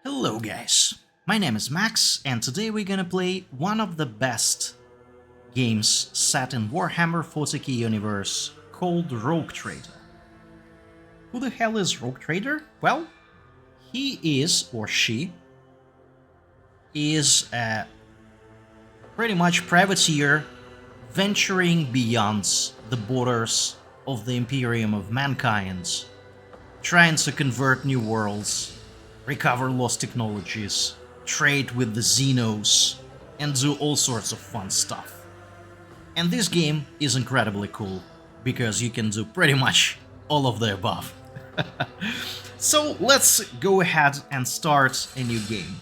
Hello guys, my name is Max and today we're gonna play one of the best games set in Warhammer 40k universe called Rogue Trader. Who the hell is Rogue Trader? Well, he is, or she, is a pretty much privateer venturing beyond the borders of the Imperium of Mankind, trying to convert new worlds, recover lost technologies, trade with the Xenos, and do all sorts of fun stuff. And this game is incredibly cool, because you can do pretty much all of the above. So let's go ahead and start a new game.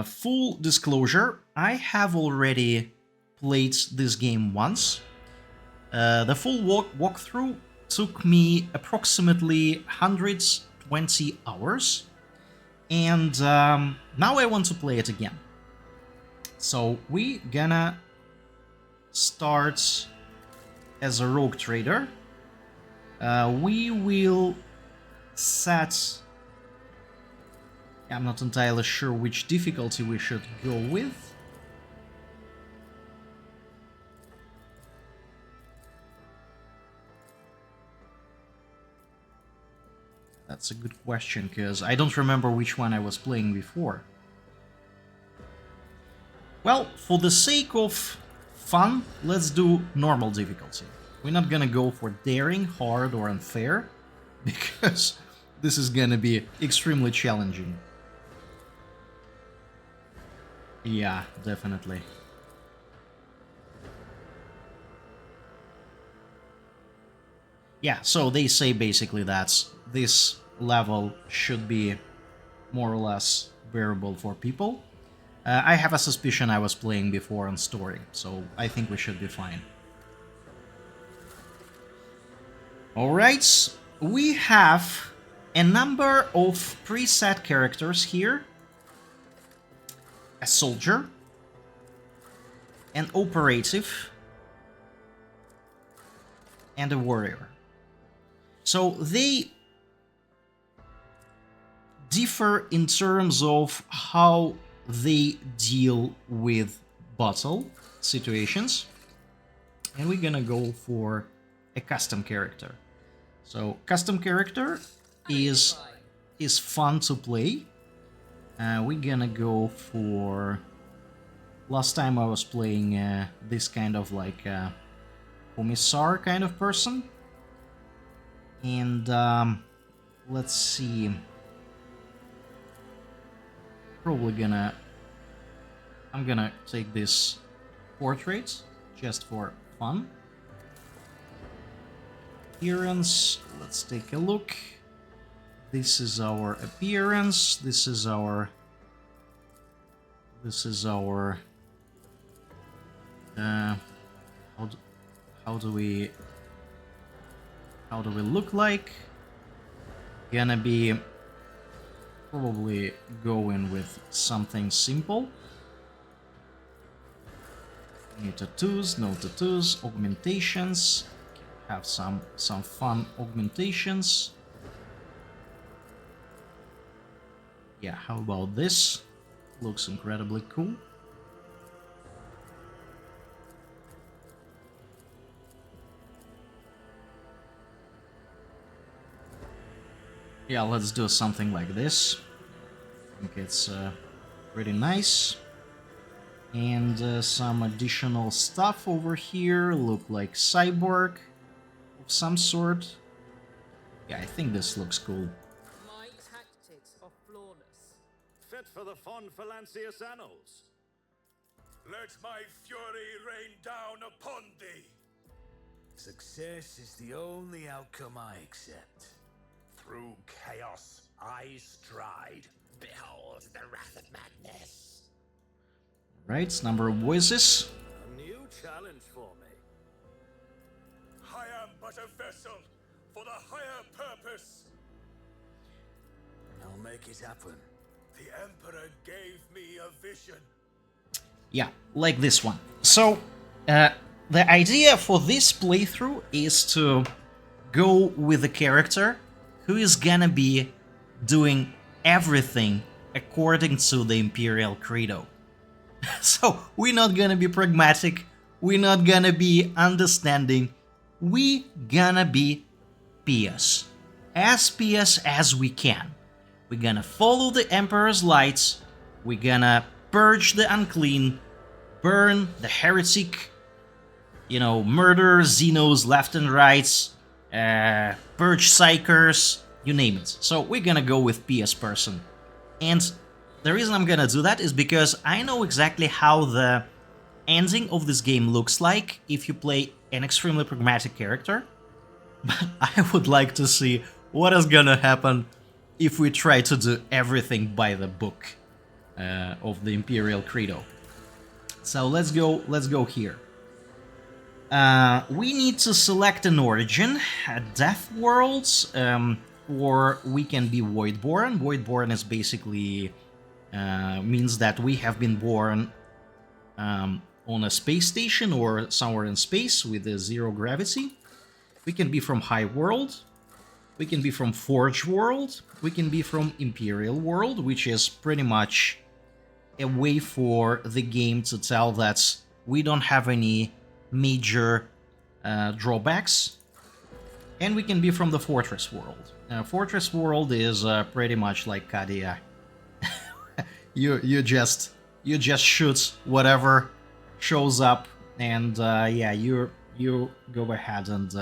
Full disclosure, I have already played this game once. The full walkthrough took me approximately 120 hours, and now I want to play it again. So we gonna start as a rogue trader. We will set... I'm not entirely sure which difficulty we should go with. That's a good question, because I don't remember which one I was playing before. Well, for the sake of fun, let's do normal difficulty. We're not gonna go for daring, hard, or unfair, because this is gonna be extremely challenging. Yeah, definitely. Yeah, so they say basically that this level should be more or less bearable for people. I have a suspicion I was playing before on story, so I think we should be fine. Alright, we have a number of preset characters here. A soldier, an operative, and a warrior. So they differ in terms of how they deal with battle situations, and we're gonna go for a custom character. So custom character is fun to play. We're gonna go for... Last time I was playing this kind of like commissar kind of person. And let's see... I'm gonna take this portrait just for fun. Appearance, let's take a look. This is our appearance, this is our how do we look like? Gonna be probably going with something simple. Any tattoos, no tattoos, augmentations. Have some fun augmentations. Yeah, how about this? Looks incredibly cool. Yeah, let's do something like this. I think it's pretty nice. And some additional stuff over here. Look like cyborg of some sort. Yeah, I think this looks cool. My tactics are flawless. Fit for the fond Valancius annals. Let my fury rain down upon thee. Success is the only outcome I accept. Through chaos, I stride. Behold the wrath of madness. Right, number of voices. A new challenge for me. I am but a vessel for the higher purpose. I'll make it happen. The Emperor gave me a vision. Yeah, like this one. So, the idea for this playthrough is to go with a character who is gonna be doing everything according to the Imperial Credo. So we're not gonna be pragmatic, we're not gonna be understanding, we gonna be pious. As pious as we can. We're gonna follow the Emperor's lights, we're gonna purge the unclean, burn the heretic, murder Xenos left and right, purge psychers, you name it. So we're gonna go with pious person. And the reason I'm gonna do that is because I know exactly how the ending of this game looks like if you play an extremely pragmatic character. But I would like to see what is gonna happen if we try to do everything by the book of the Imperial Credo. So let's go here. We need to select an origin, Death Worlds, or we can be Voidborn. Voidborn is basically means that we have been born on a space station or somewhere in space with a zero gravity. We can be from High World. We can be from Forge World. We can be from Imperial World, which is pretty much a way for the game to tell that we don't have any major drawbacks. And we can be from the Fortress World. Fortress World is pretty much like Kadia. you just shoot whatever shows up, and yeah, you go ahead and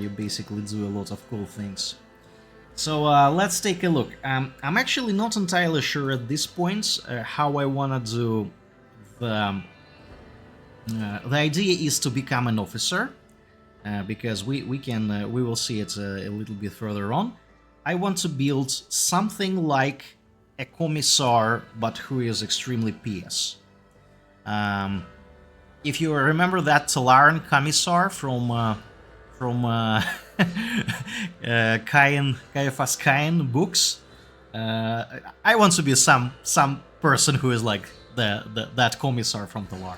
you basically do a lot of cool things. So let's take a look. I'm actually not entirely sure at this point how I wanna do the idea is to become an officer, because we will see it a little bit further on. I want to build something like a commissar, but who is extremely pious. If you remember that Talaran commissar from Caiaphas Cain books, I want to be some person who is like that commissar from Talaran.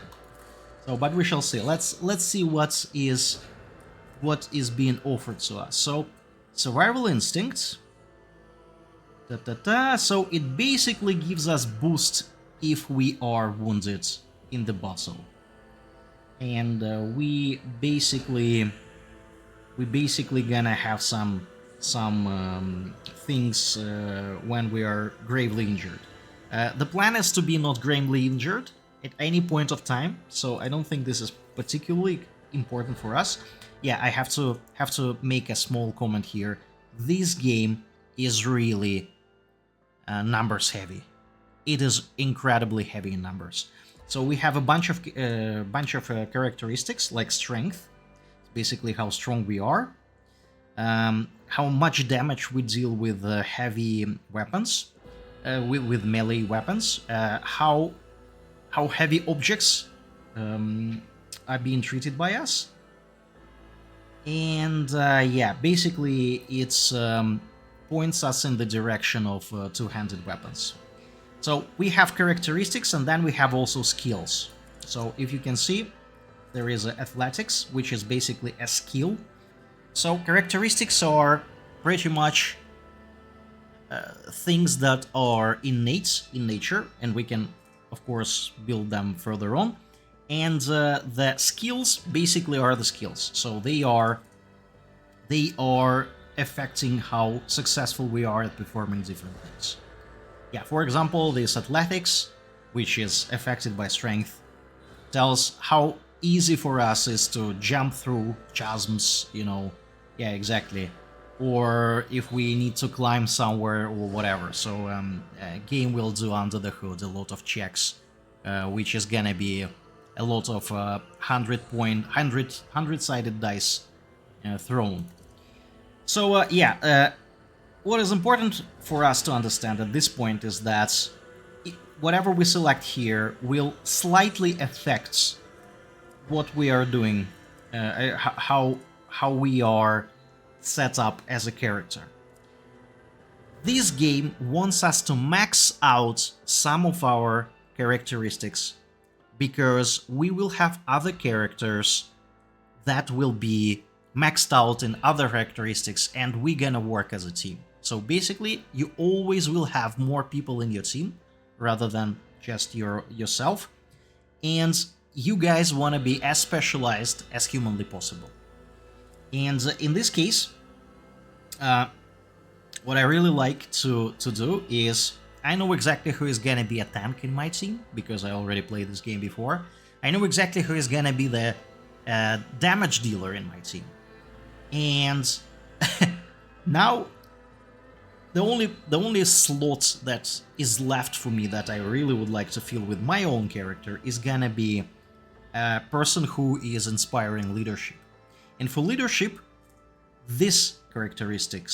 So, but we shall see. Let's see what is being offered to us. So, survival instinct. So it basically gives us boost if we are wounded in the battle, and we basically gonna have some things when we are gravely injured. The plan is to be not gravely injured at any point of time, so I don't think this is particularly important for us. Yeah, I have to make a small comment here. This game is really numbers heavy. It is incredibly heavy in numbers. So we have a bunch of characteristics like strength, basically how strong we are, how much damage we deal with heavy weapons, with melee weapons, how heavy objects are being treated by us, and yeah, basically it's points us in the direction of two-handed weapons. So we have characteristics, and then we have also skills. So if you can see, there is athletics, which is basically a skill. So characteristics are pretty much things that are innate in nature, and we can, of course, build them further on. And the skills basically are the skills. So they are affecting how successful we are at performing different things. Yeah, for example, this athletics, which is affected by strength, tells how easy for us is to jump through chasms, yeah, exactly, or if we need to climb somewhere or whatever. So game will do under the hood a lot of checks, which is gonna be a lot of 100-sided dice thrown. So yeah, what is important for us to understand at this point is that whatever we select here will slightly affect what we are doing, how we are set up as a character. This game wants us to max out some of our characteristics, because we will have other characters that will be maxed out in other characteristics, and we're gonna work as a team. So basically, you always will have more people in your team rather than just yourself. And you guys want to be as specialized as humanly possible. And in this case, what I really like to do is, I know exactly who is gonna be a tank in my team, because I already played this game before. I know exactly who is gonna be the damage dealer in my team. And now, the only slot that is left for me that I really would like to fill with my own character is gonna be a person who is inspiring leadership. And for leadership, this characteristic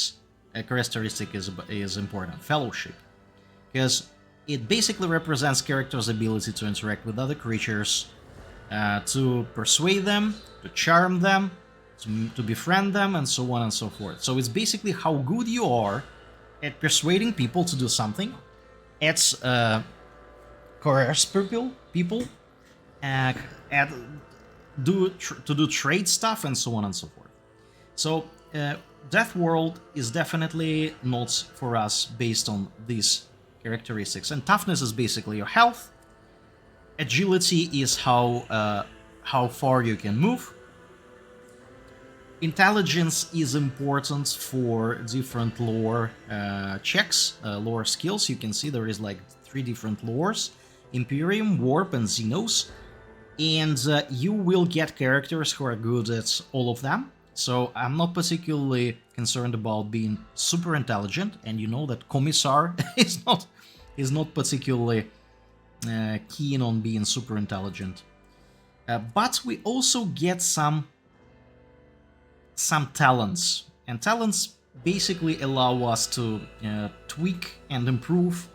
is important, fellowship, because it basically represents characters' ability to interact with other creatures, to persuade them, to charm them, to befriend them, and so on and so forth. So it's basically how good you are at persuading people to do something, at coerce people, to do trade stuff, and so on and so forth. So Death World is definitely not for us based on these characteristics. And toughness is basically your health. Agility is how far you can move. Intelligence is important for different lore checks, lore skills. You can see there is like 3 different lores: Imperium, Warp, and Xenos. And you will get characters who are good at all of them. So I'm not particularly concerned about being super intelligent, and you know that Commissar is not particularly keen on being super intelligent. But we also get some talents, and talents basically allow us to tweak and improve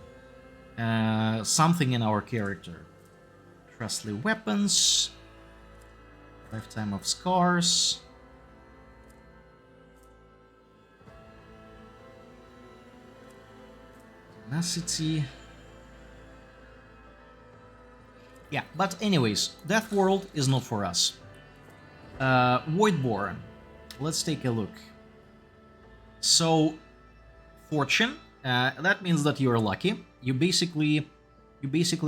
something in our character. Trustly weapons, lifetime of scars. Tenacity. Yeah, but anyways, Death World is not for us. Voidborn. Let's take a look. So, fortune. That means that you're lucky. You basically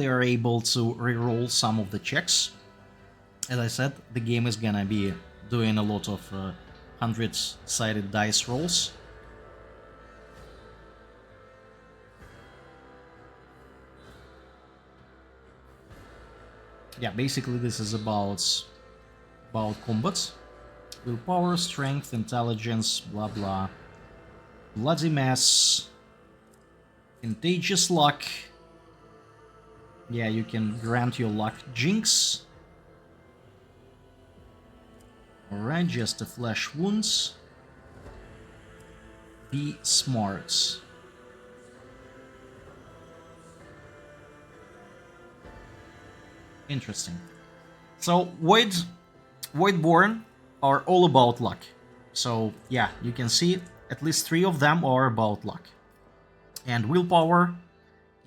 are able to reroll some of the checks. As I said, the game is gonna be doing a lot of 100-sided dice rolls. Yeah, basically this is about combat. Willpower, strength, intelligence, blah blah. Bloody mess. Contagious luck. Yeah, you can grant your luck jinx. Alright, just a flesh wounds. Be smart. Interesting. So Voidborn are all about luck. So yeah, you can see at least 3 of them are about luck. And willpower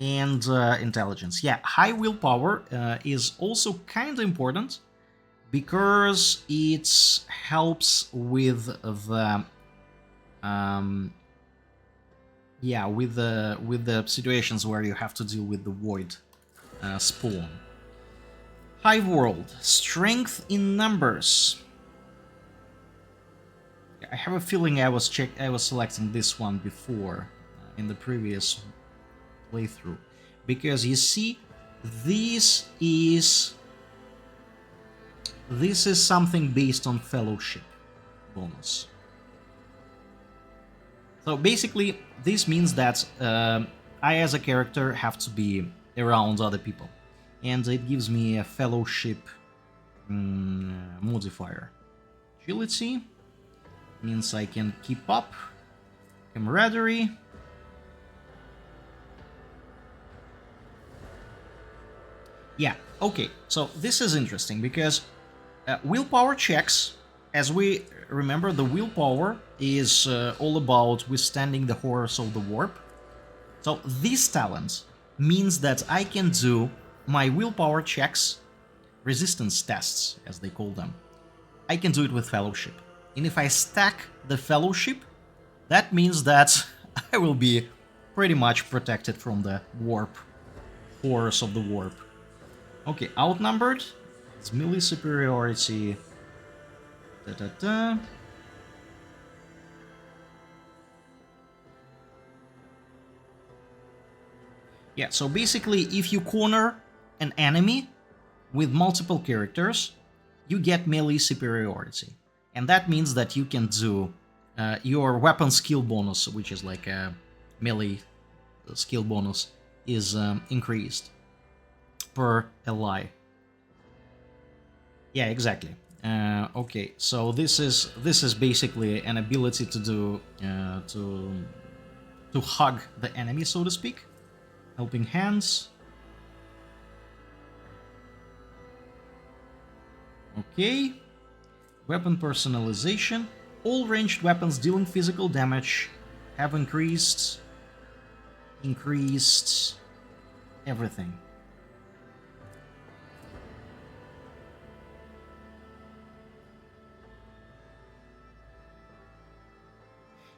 and intelligence. Yeah, high willpower is also kind of important because it helps with the with the situations where you have to deal with the void spawn. Hive World, strength in numbers. I have a feeling I was selecting this one before in the previous playthrough, because you see, this is something based on fellowship bonus. So basically, this means that I, as a character, have to be around other people, and it gives me a fellowship modifier. Agility means I can keep up. Camaraderie. Yeah, okay, so this is interesting because willpower checks, as we remember, the willpower is all about withstanding the horrors of the warp. So this talent means that I can do my willpower checks, resistance tests, as they call them. I can do it with fellowship. And if I stack the fellowship, that means that I will be pretty much protected from the warp, horrors of the warp. Okay, outnumbered. It's melee superiority. Da-da-da. Yeah, so basically, if you corner an enemy with multiple characters, you get melee superiority. And that means that you can do your weapon skill bonus, which is like a melee skill bonus, is increased per ally. Yeah, exactly. Okay, so this is basically an ability to do to hug the enemy, so to speak. Helping hands. Okay. Weapon personalization. All ranged weapons dealing physical damage have increased everything.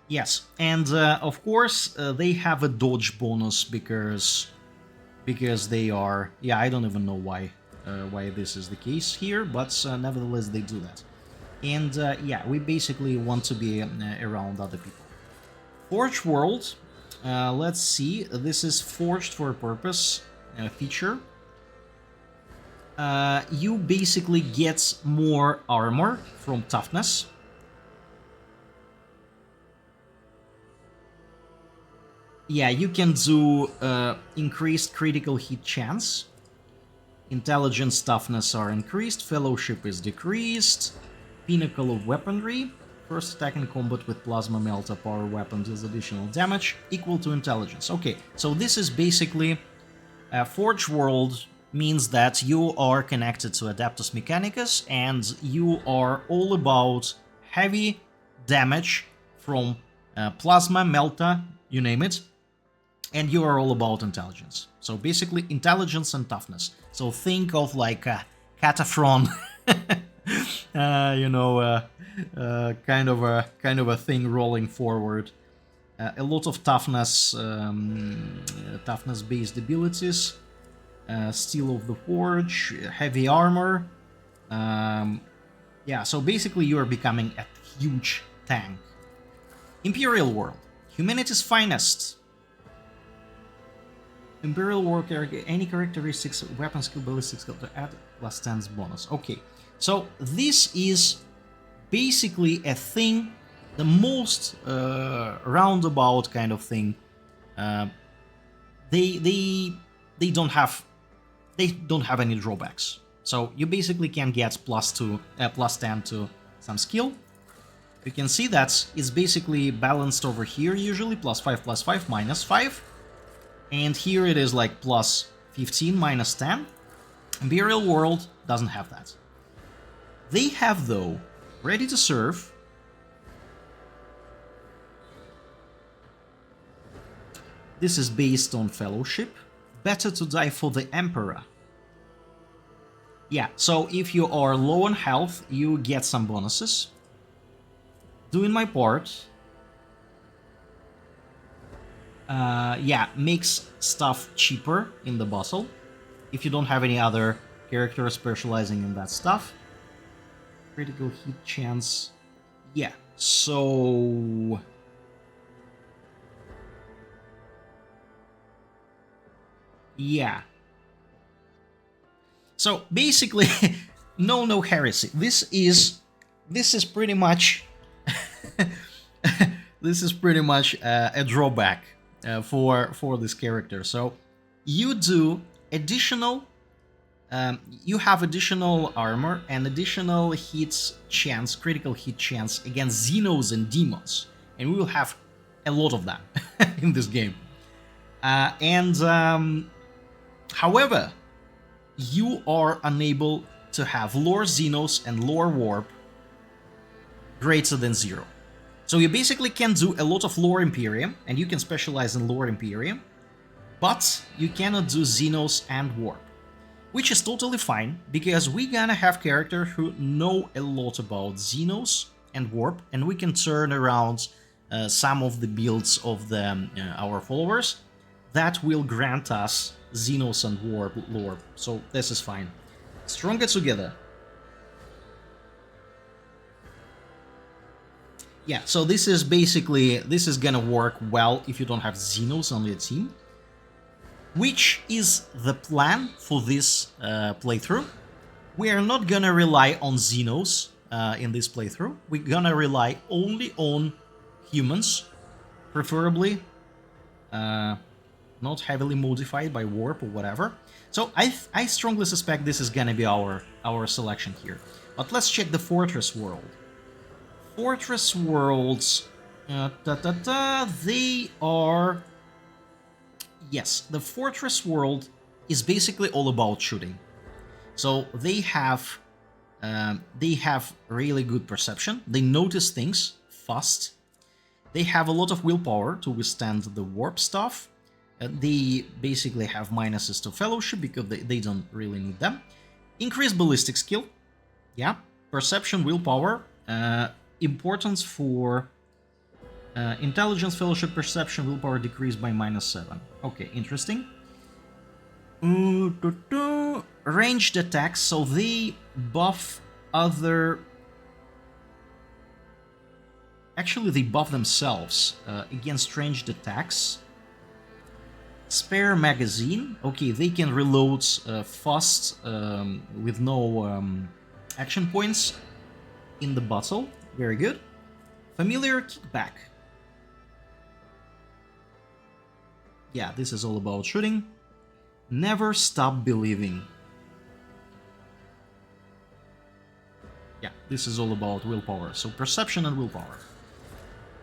Yes, and of course they have a dodge bonus because they are, yeah, I don't even know why this is the case here, but nevertheless they do that. And yeah, we basically want to be around other people. Forge World, let's see, this is Forged for a Purpose feature. You basically get more armor from toughness. Yeah, you can do increased critical hit chance. Intelligence, toughness are increased. Fellowship is decreased. Pinnacle of Weaponry. First attack in combat with Plasma Melta power weapon deals additional damage equal to intelligence. Okay, so this is basically Forge World means that you are connected to Adeptus Mechanicus and you are all about heavy damage from Plasma, Melta, you name it. And you are all about intelligence. So basically intelligence and toughness. So think of like a Cataphren, you know, kind of a thing rolling forward. A lot of toughness, toughness-based abilities. Steel of the Forge, heavy armor. Yeah, so basically you are becoming a huge tank. Imperial World, humanity's finest. Imperial World character, any characteristics, weapon skill, ballistic skill to add plus 10 bonus. Okay, so this is basically a thing, the most roundabout kind of thing. They don't have any drawbacks. So you basically can get plus 10 to some skill. You can see that it's basically balanced over here usually, +5, +5, -5. And here it is like plus 15, -10. Imperial World doesn't have that. They have, though, Ready to Serve. This is based on Fellowship. Better to Die for the Emperor. Yeah, so if you are low on health, you get some bonuses. Doing My Part. Yeah, makes stuff cheaper in the battle if you don't have any other character specializing in that stuff. Critical hit chance. Yeah, so... yeah. So basically, no heresy. This is pretty much this is pretty much a drawback for this character. So you do additional, you have additional armor and additional hits chance, critical hit chance against Xenos and demons, and we will have a lot of that in this game. However, you are unable to have lore Xenos and lore warp greater than 0. So you basically can do a lot of lore Imperium, and you can specialize in lore Imperium, but you cannot do Xenos and warp, which is totally fine, because we're gonna have characters who know a lot about Xenos and warp, and we can turn around some of the builds of the our followers, that will grant us Xenos and Warp lore. So this is fine. Stronger together. Yeah, so this is basically, this is gonna work well if you don't have Xenos on your team, which is the plan for this playthrough. We are not gonna rely on Xenos in this playthrough. We're gonna rely only on humans, preferably not heavily modified by warp or whatever. So I strongly suspect this is gonna be our selection here. But let's check the Fortress World. Fortress Worlds, they are... Yes, the Fortress World is basically all about shooting. So they have really good perception. They notice things fast. They have a lot of willpower to withstand the warp stuff. They basically have minuses to Fellowship because they don't really need them. Increased ballistic skill. Yeah. Perception, willpower. Importance for intelligence, fellowship, perception, willpower decreased by -7. Okay, interesting. Ranged attacks, so they buff other... Actually, they buff themselves against ranged attacks. Spare magazine. Okay, they can reload fast with no action points in the battle. Very good. Familiar kickback. Yeah, this is all about shooting. Never stop believing. Yeah, this is all about willpower. So perception and willpower.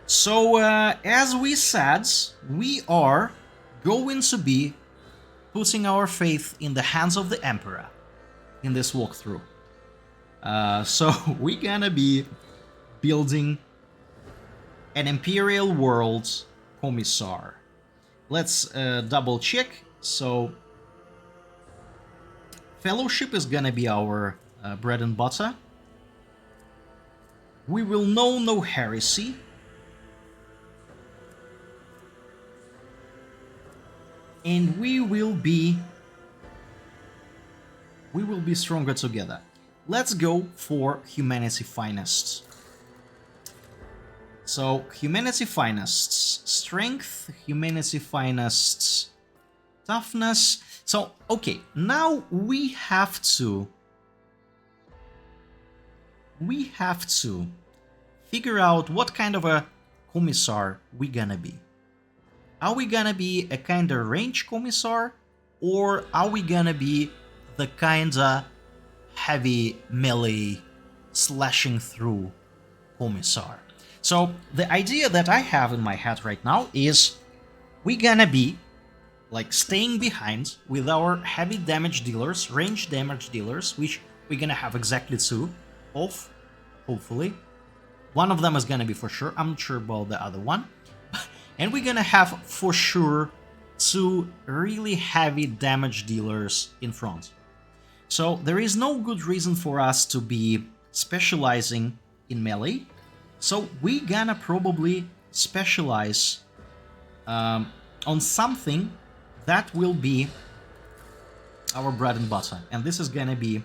So, as we said, we are going to be putting our faith in the hands of the Emperor in this walkthrough. So, we're gonna be building an Imperial World Commissar. Let's double check. So, Fellowship is gonna be our bread and butter. We will know no heresy. And we will be stronger together. Let's go for Humanity Finest. So, Humanity Finest's Strength, Humanity Finest's Toughness. So, okay, now we have to figure out what kind of a commissar we're gonna be. Are we gonna be a kinda range commissar, or are we gonna be the kinda heavy melee slashing through commissar? So the idea that I have in my head right now is we're gonna be like staying behind with our heavy damage dealers, range damage dealers, which we're gonna have exactly 2 of, hopefully. One of them is gonna be for sure, I'm not sure about the other one. And we're gonna have for sure 2 really heavy damage dealers in front. So there is no good reason for us to be specializing in melee. So we're gonna probably specialize on something that will be our bread and butter. And this is gonna be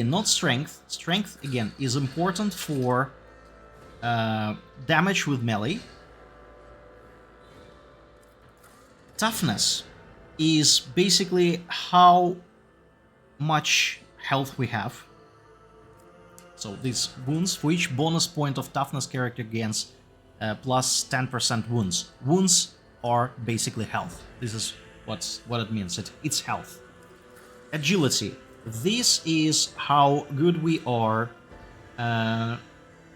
not strength. Strength, again, is important for damage with melee. Toughness is basically how much health we have. So these wounds, for each bonus point of toughness, character gains plus 10% wounds. Wounds are basically health. This is what it means. It's health. Agility. This is how good we are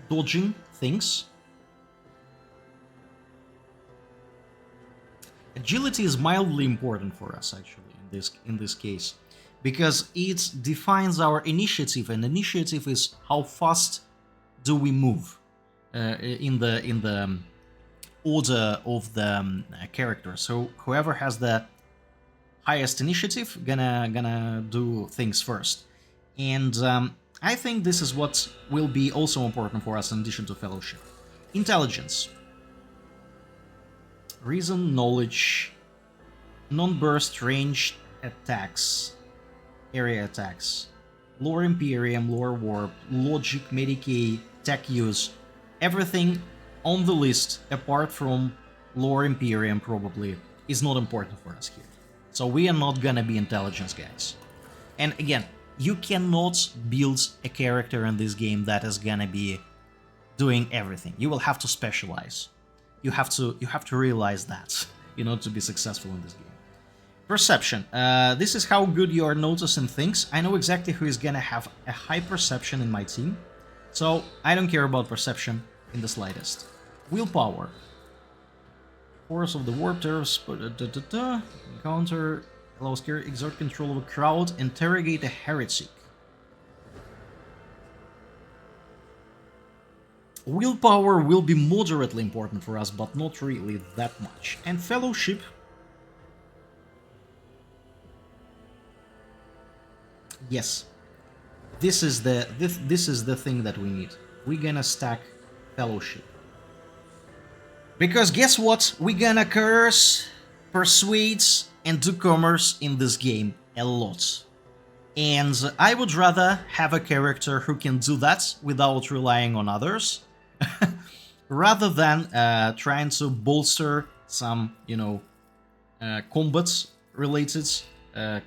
dodging things. Agility is mildly important for us, actually, in this case, because it defines our initiative, and initiative is how fast do we move in the order of the character. So whoever has the highest initiative gonna do things first, and I think this is what will be also important for us in addition to Fellowship. Intelligence. Reason, knowledge, non-burst ranged attacks, area attacks, lore Imperium, lore warp, logic, Medicaid, tech use, everything on the list apart from lore Imperium probably is not important for us here. So we are not gonna be intelligence guys. And again, you cannot build a character in this game that is gonna be doing everything. You will have to specialize. You have to realize that in order to be successful in this game. Perception. This is how good you are noticing things. I know exactly who is gonna have a high perception in my team, so I don't care about perception in the slightest. Willpower. Force of the warp turfs. Encounter allows care exert control of a crowd. Interrogate a heretic. Willpower will be moderately important for us, but not really that much. And fellowship. Yes, this is the thing that we need. We're gonna stack fellowship. Because guess what? We're gonna curse, persuade, and do commerce in this game a lot. And I would rather have a character who can do that without relying on others, rather than trying to bolster some, combat-related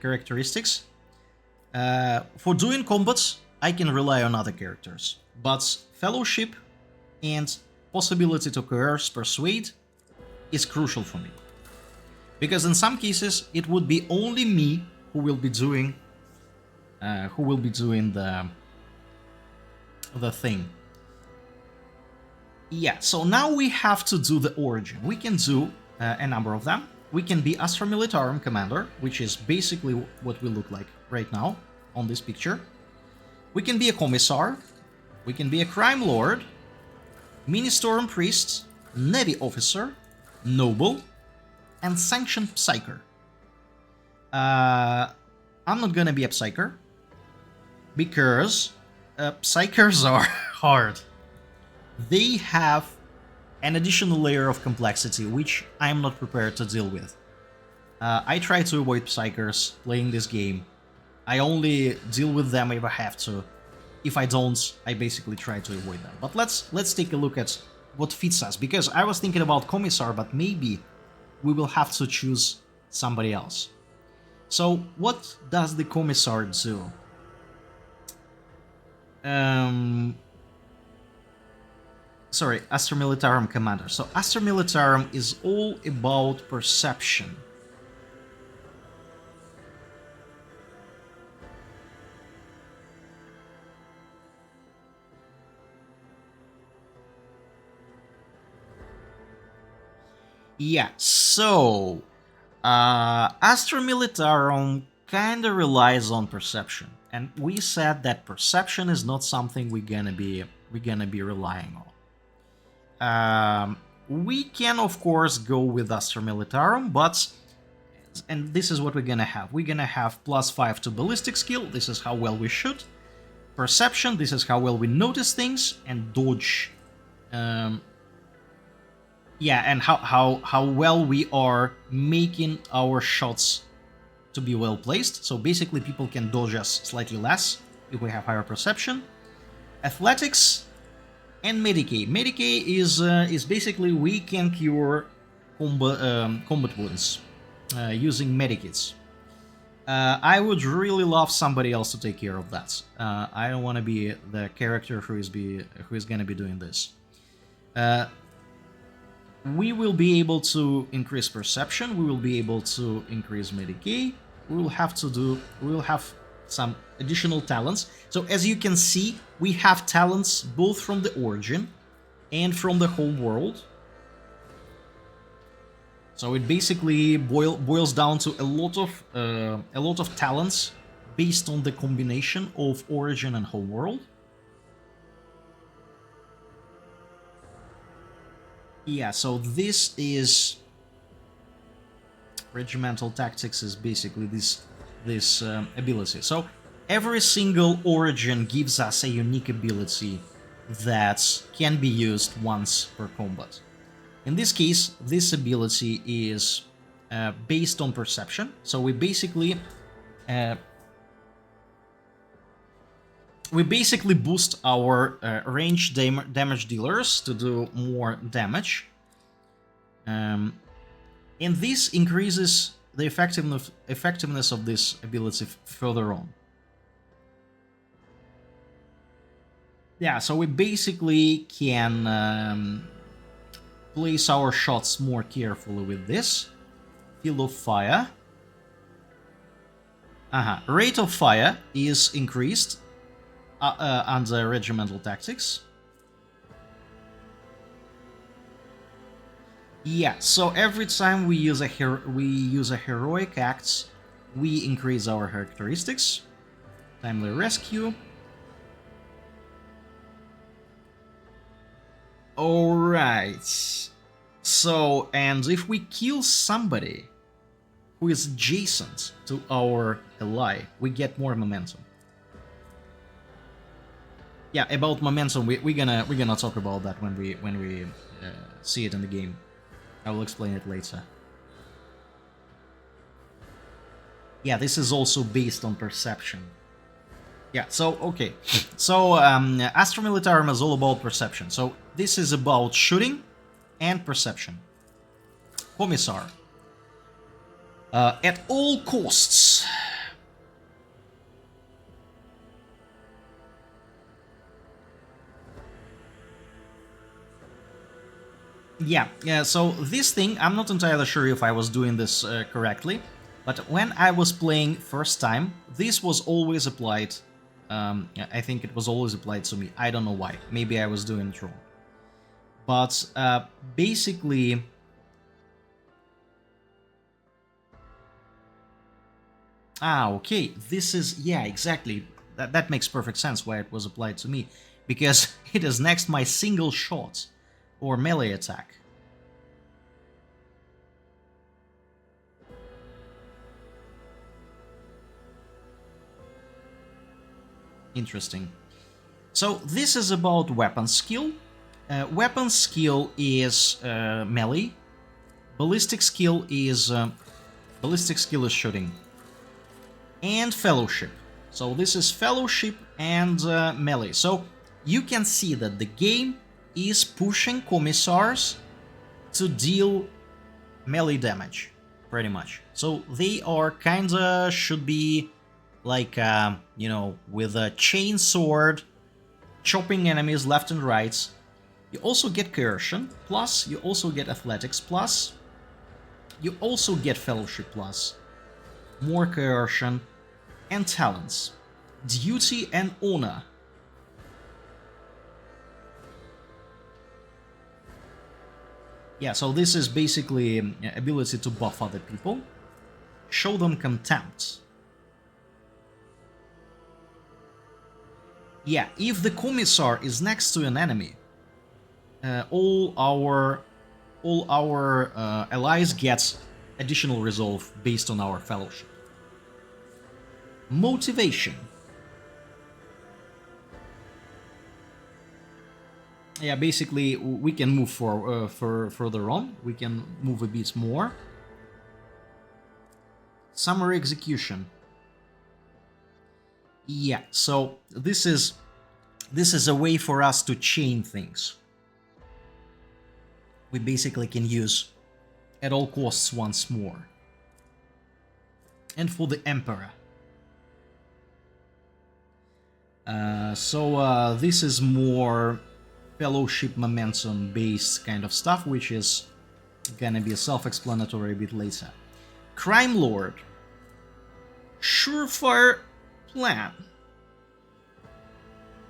characteristics. For doing combats, I can rely on other characters, but fellowship and possibility to coerce, persuade is crucial for me. Because in some cases, it would be only me who will be doing the thing. Yeah, so now we have to do the origin. We can do a number of them. We can be Astra Militarum Commander, which is basically what we look like right now on this picture. We can be a Commissar. We can be a Crime Lord, Mini-Storm Priest, Navy Officer, Noble, and Sanctioned Psyker. I'm not gonna be a Psyker, because Psykers are hard. They have an additional layer of complexity, which I'm not prepared to deal with. I try to avoid Psykers playing this game. I only deal with them if I have to. If I don't, I basically try to avoid them. But let's take a look at what fits us, because I was thinking about Commissar, but maybe we will have to choose somebody else. So what does the Commissar do? Sorry, Astra Militarum Commander. So Astra Militarum is all about perception. Yeah, so Astra Militarum kinda relies on perception, and we said that perception is not something we're gonna be relying on. We can of course go with Astra Militarum, and this is what we're gonna have. We're gonna have +5 to ballistic skill. This is how well we shoot. Perception. This is how well we notice things, and dodge. Yeah, and how well we are making our shots to be well placed. So basically people can dodge us slightly less if we have higher perception. Athletics and Medicaid. Medicaid is basically we can cure combat wounds using Medikits. I would really love somebody else to take care of that. I don't want to be the character who is gonna be doing this. We will be able to increase perception. We will be able to increase Medicaid. We will have some additional talents. So as you can see, we have talents both from the origin and from the Homeworld. So it basically boils down to a lot of talents based on the combination of origin and Homeworld. Yeah, so this is regimental tactics is basically this ability. So every single origin gives us a unique ability that can be used once per combat. In this case, this ability is based on perception, so we basically boost our range damage dealers to do more damage, and this increases the effectiveness of this ability further on. Yeah, so we basically can place our shots more carefully with this. Field of fire. Rate of fire is increased under regimental tactics. Yeah, so every time we use a heroic act, we increase our characteristics. Timely rescue. Alright. So, and if we kill somebody who is adjacent to our ally, we get more momentum. Yeah, about momentum, we're gonna talk about that when we see it in the game. I will explain it later. Yeah, this is also based on perception. Yeah, so, okay. So, Astra Militarum is all about perception. So, this is about shooting and perception. Commissar. At all costs. Yeah, so this thing, I'm not entirely sure if I was doing this correctly, but when I was playing first time, this was always applied. I think it was always applied to me. I don't know why. Maybe I was doing it wrong. But basically... okay. This is... Yeah, exactly. That makes perfect sense why it was applied to me. Because it is next my single shot or melee attack. Interesting. So this is about weapon skill. Weapon skill is melee. Ballistic skill is shooting. And fellowship. So this is fellowship and melee. So you can see that the game is pushing commissars to deal melee damage, pretty much. So they are kinda should be like, you know, with a chain sword, chopping enemies left and right. You also get coercion, plus you also get athletics, plus you also get fellowship, plus more coercion and talents, duty and honor. Yeah, so this is basically ability to buff other people. Show them contempt. Yeah, if the commissar is next to an enemy, all our allies get additional resolve based on our fellowship. Motivation. Yeah, basically we can move further on. We can move a bit more. Summary execution. Yeah, so this is a way for us to chain things. We basically can use at all costs once more. And for the Emperor. So this is more fellowship momentum based kind of stuff, which is gonna be self-explanatory a bit later. Crime Lord. Surefire plan.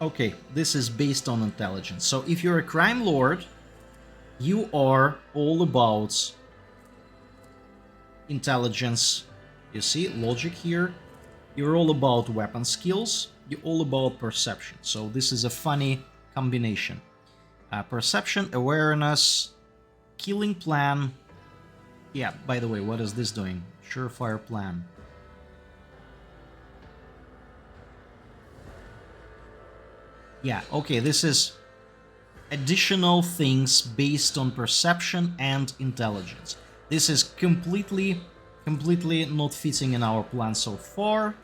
Okay, this is based on intelligence. So if you're a crime lord, you are all about intelligence. You see, logic here. You're all about weapon skills. You're all about perception. So this is a funny combination. Perception, awareness, killing plan. Yeah, by the way, what is this doing? Surefire plan. Yeah, okay, this is additional things based on perception and intelligence. This is completely not fitting in our plan so far.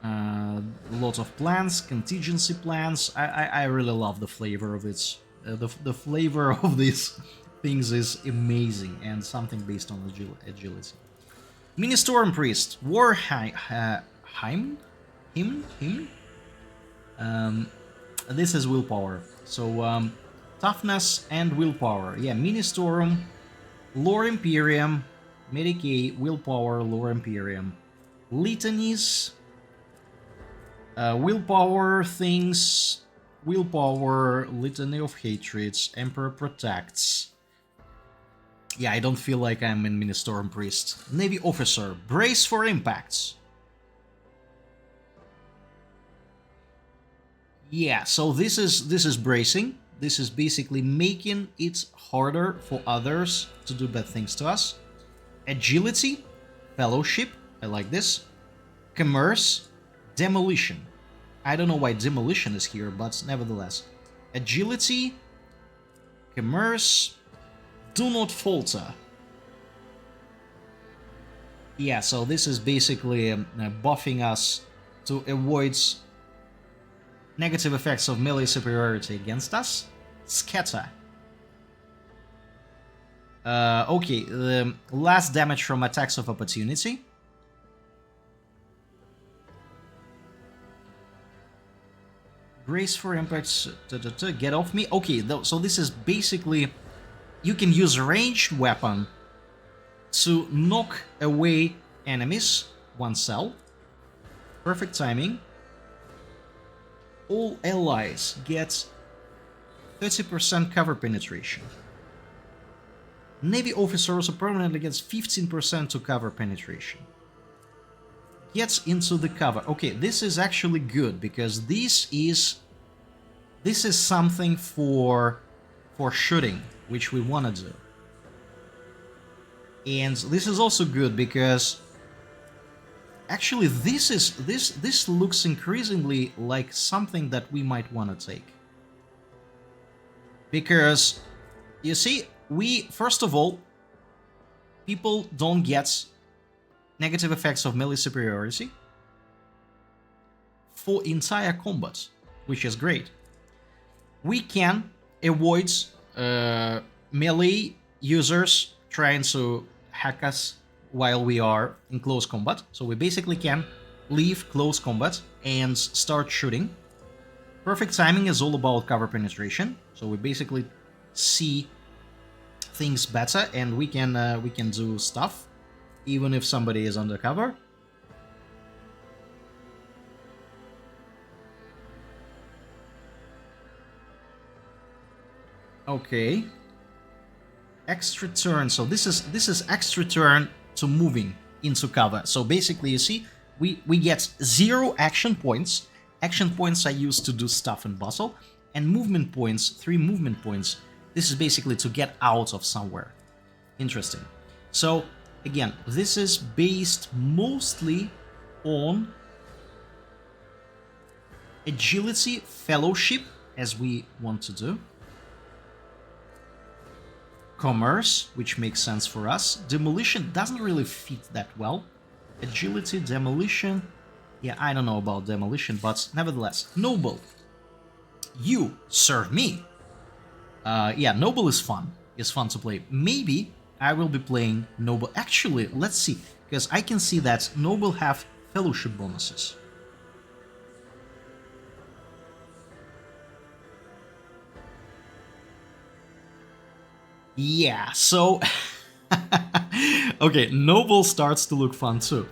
A lot of plans, contingency plans. I really love the flavor of it. The flavor of these things is amazing, and something based on agility. Mini Storm Priest, this is willpower. So toughness and willpower. Yeah, Mini Storm, Lore Imperium, Medicaid, willpower, Lore Imperium, litanies, willpower things, willpower, litany of hatreds, Emperor protects. Yeah, I don't feel like I'm in Mini Storm Priest. Navy officer, brace for impacts. Yeah, so this is bracing. This is basically making it harder for others to do bad things to us. Agility, fellowship, I like this. Commerce, demolition. I don't know why demolition is here, but nevertheless. Agility, commerce, do not falter. Yeah, so this is basically buffing us to avoid negative effects of melee superiority against us. Scatter. Okay, the last damage from attacks of opportunity. Brace for impacts. Get off me. Okay, so this is basically, you can use a ranged weapon to knock away enemies. One cell. Perfect timing. All allies get 30% cover penetration. Navy officer also permanently gets 15% to cover penetration. Gets into the cover. Okay, this is actually good because this is something for shooting, which we want to do. And this is also good because actually this looks increasingly like something that we might want to take. Because you see, first of all, people don't get negative effects of melee superiority for entire combat, which is great. We can avoid melee users trying to hack us while we are in close combat. So we basically can leave close combat and start shooting. Perfect timing is all about cover penetration. So we basically see things better and we can do stuff even if somebody is undercover. Okay. Extra turn. So this is extra turn to moving into cover. So basically, you see, we get 0 action points. Action points are used to do stuff in battle, and movement points, 3 movement points. This is basically to get out of somewhere. Interesting. So again, this is based mostly on agility, fellowship, as we want to do. Commerce, which makes sense for us. Demolition doesn't really fit that well. Agility, demolition. Yeah, I don't know about demolition, but nevertheless. Noble. You serve me. Yeah, Noble is fun. It's fun to play. Maybe I will be playing Noble. Actually, let's see. Because I can see that Noble have fellowship bonuses. Yeah, so... okay, Noble starts to look fun too.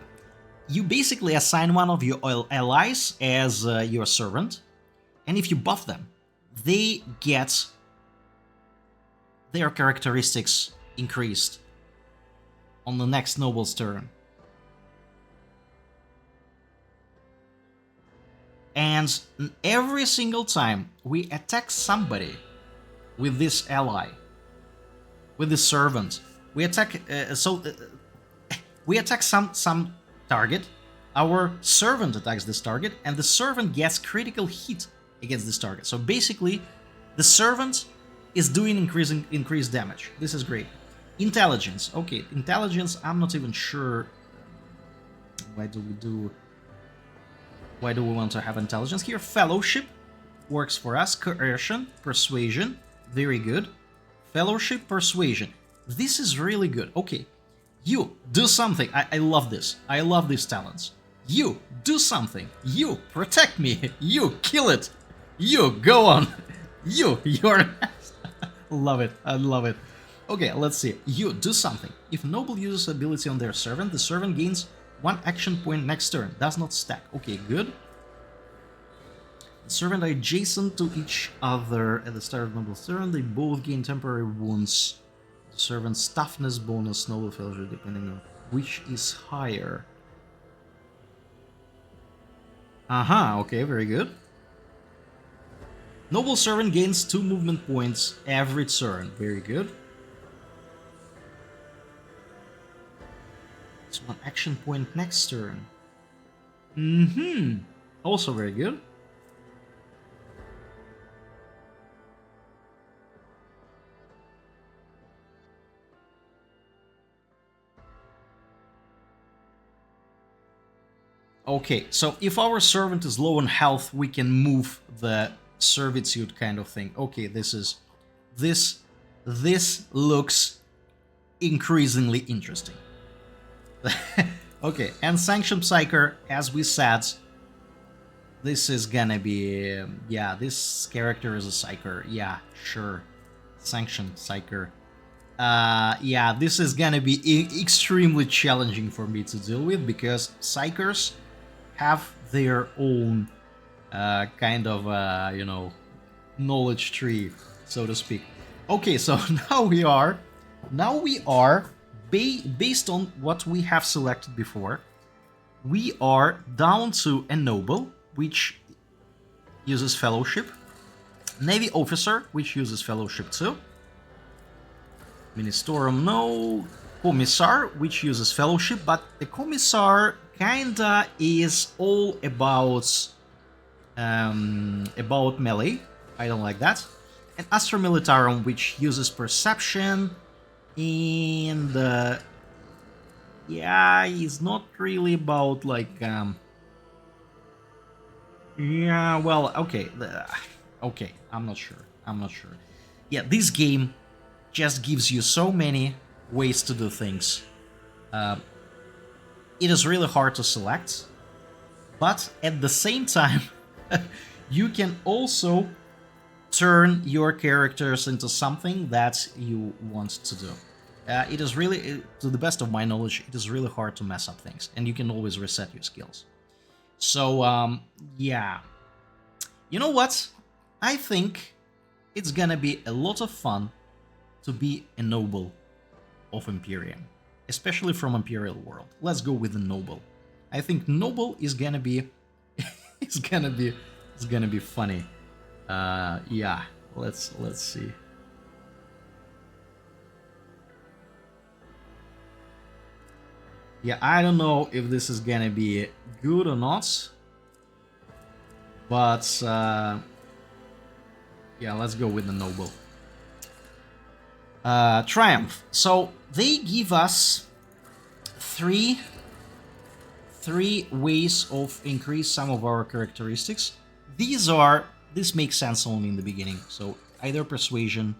You basically assign one of your allies as your servant, and if you buff them, they get their characteristics increased on the next Noble's turn. And every single time we attack somebody with this ally, with the servant, we attack. We attack some target. Our servant attacks this target, and the servant gets critical hit against this target. So basically, The servant is doing increased damage. This is great. Intelligence. Okay, intelligence, I'm not even sure. Why do we want to have intelligence here? Fellowship works for us. Coercion, persuasion, very good. Fellowship, persuasion. This is really good. Okay, you do something. I love this. I love these talents. You do something. You protect me. You kill it. You go on. You're love it. I love it. Okay, let's see. You do something. If noble uses ability on their servant, the servant gains 1 action point next turn. Does not stack. Okay, good. The servant are adjacent to each other at the start of noble's turn. They both gain temporary wounds. The servant's toughness bonus, noble fellowship, depending on which is higher. Okay, very good. Noble servant gains 2 movement points every turn. Very good. It's 1 action point next turn. Also very good. Okay, so if our servant is low on health, we can move the servitude kind of thing. Okay, this looks increasingly interesting. Okay, and Sanction Psyker, as we said, this is gonna be... yeah, this character is a Psyker. Yeah, sure. Sanction Psyker. Yeah, this is gonna be extremely challenging for me to deal with, because Psykers have their own kind of, you know, knowledge tree, so to speak. Okay, so now we are based on what we have selected before, we are down to a noble, which uses fellowship, navy officer, which uses fellowship too, Ministorum no, commissar, which uses fellowship, but the commissar kinda is all about melee. I don't like that. And Astra Militarum, which uses perception, and yeah, he's not really about like yeah, well, okay, okay, I'm not sure. Yeah, this game just gives you so many ways to do things. It is really hard to select, but at the same time, you can also turn your characters into something that you want to do. It is really, to the best of my knowledge, it is really hard to mess up things, and you can always reset your skills. So, yeah. You know what? I think it's gonna be a lot of fun to be a noble of Imperium, especially from Imperial World. Let's go with the noble. I think noble is gonna be it's gonna be funny. Yeah, let's see. Yeah, I don't know if this is gonna be good or not, but yeah, let's go with the noble. Triumph. So they give us three ways of increase some of our characteristics. This makes sense only in the beginning. So either persuasion,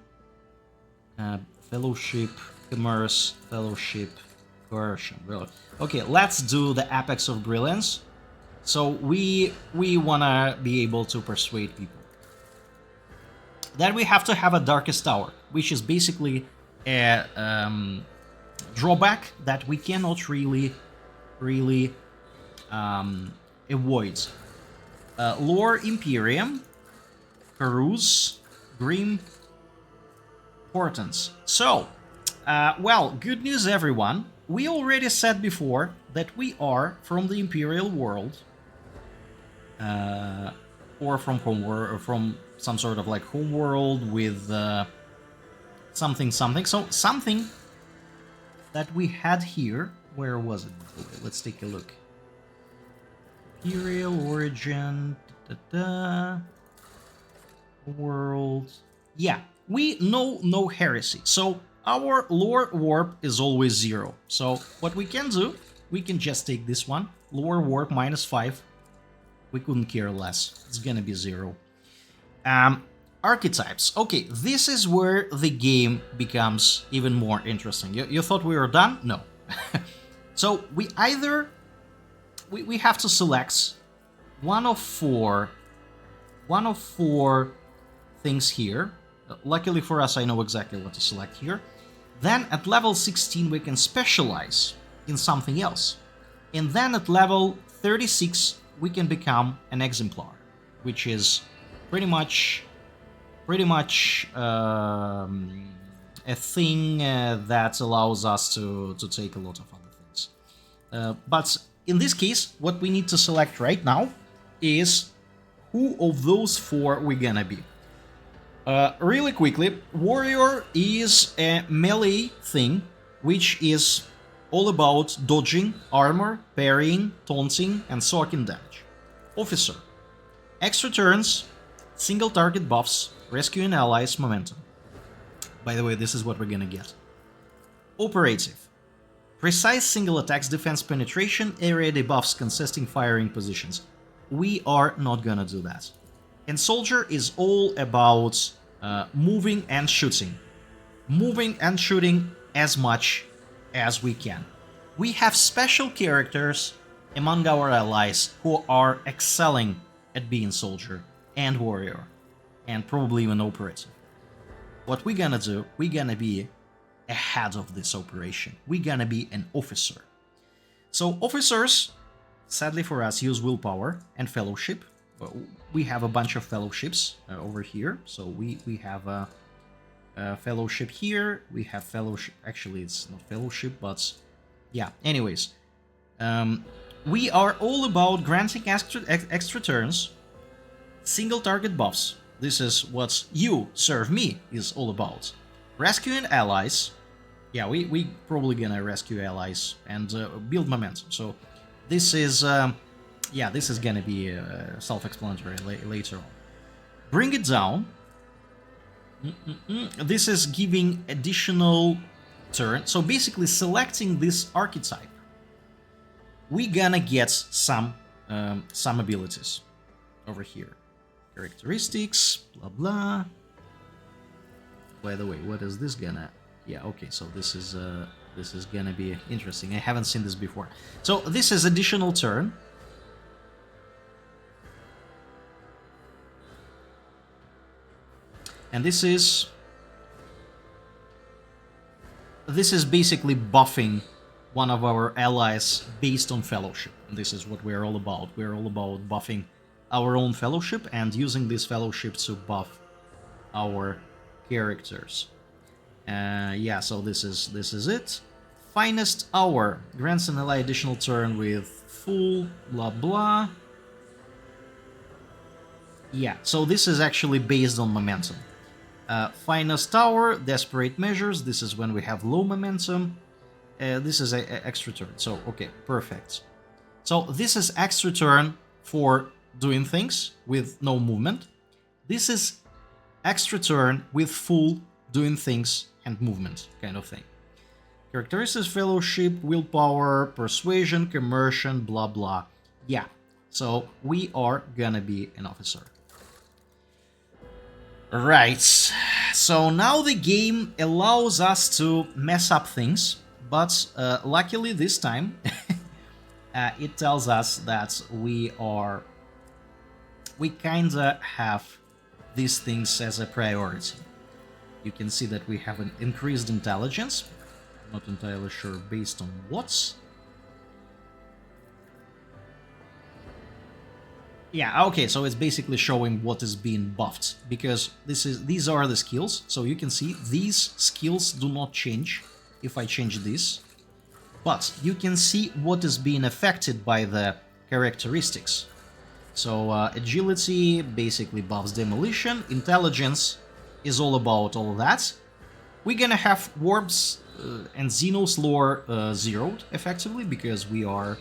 fellowship, commerce, fellowship, coercion. Okay, let's do the apex of brilliance. So we wanna be able to persuade people. Then we have to have a darkest hour, which is basically a drawback that we cannot really avoid. Lore Imperium, Peruse, Grim, Portents. So, well, good news everyone. We already said before that we are from the Imperial World, or from Homeworld, or from some sort of like Homeworld with something. So something that we had here. Where was it? Let's take a look. Imperial origin. World. Yeah, we know no heresy. So our lore warp is always 0. So what we can do, we can just take this one. Lore warp -5. We couldn't care less. It's gonna be 0. Archetypes. Okay, this is where the game becomes even more interesting. You thought we were done? No. So we either... We have to select one of four things here. Luckily for us, I know exactly what to select here. Then at level 16, we can specialize in something else. And then at level 36, we can become an exemplar, which is pretty much a thing that allows us to take a lot of other things. But in this case, what we need to select right now is who of those 4 we're gonna be. Really quickly, warrior is a melee thing, which is all about dodging, armor, parrying, taunting, and soaking damage. Officer. Extra turns, single target buffs, rescuing allies, momentum. By the way, this is what we're gonna get. Operative. Precise single attacks, defense penetration, area debuffs, contesting firing positions. We are not gonna do that. And soldier is all about moving and shooting. Moving and shooting as much as we can. We have special characters among our allies who are excelling at being soldier and warrior, and probably even operative. What we're gonna do, we're gonna be ahead of this operation. We're gonna be an officer. So officers, sadly for us, use willpower and fellowship. We have a bunch of fellowships over here. So we have a fellowship here. We have fellowship. Actually, it's not fellowship, but yeah. Anyways, we are all about granting extra turns, single target buffs. This is what you serve me is all about. Rescuing allies. Yeah, we probably gonna rescue allies and build momentum. So this is yeah, this is gonna be self-explanatory later on. Bring it down. This is giving additional turn. So basically selecting this archetype, we gonna get some abilities over here. Characteristics, blah blah. By the way, what is this gonna... Yeah, okay, so this is gonna be interesting. I haven't seen this before. So this is additional turn. And this is basically buffing one of our allies based on fellowship. And this is what we're all about. We're all about buffing our own fellowship and using this fellowship to buff our characters. Yeah, so this is it. Finest hour grants an ally additional turn with full blah blah. Yeah, so this is actually based on momentum. Finest hour, desperate measures. This is when we have low momentum. This is an extra turn. So okay, perfect. So this is extra turn for doing things with no movement. This is extra turn with full doing things and movement kind of thing. Characteristics, fellowship, willpower, persuasion, commercial, blah blah. Yeah, so we are gonna be an officer. Right, so now the game allows us to mess up things, but luckily this time it tells us that we kinda have these things as a priority. You can see that we have an increased intelligence. Not entirely sure based on what. Yeah, okay, so it's basically showing what is being buffed, because these are the skills. So you can see these skills do not change if I change this, but you can see what is being affected by the characteristics. So agility basically buffs demolition, intelligence is all about all that. We're gonna have warps and Xenos lore zeroed effectively, because we are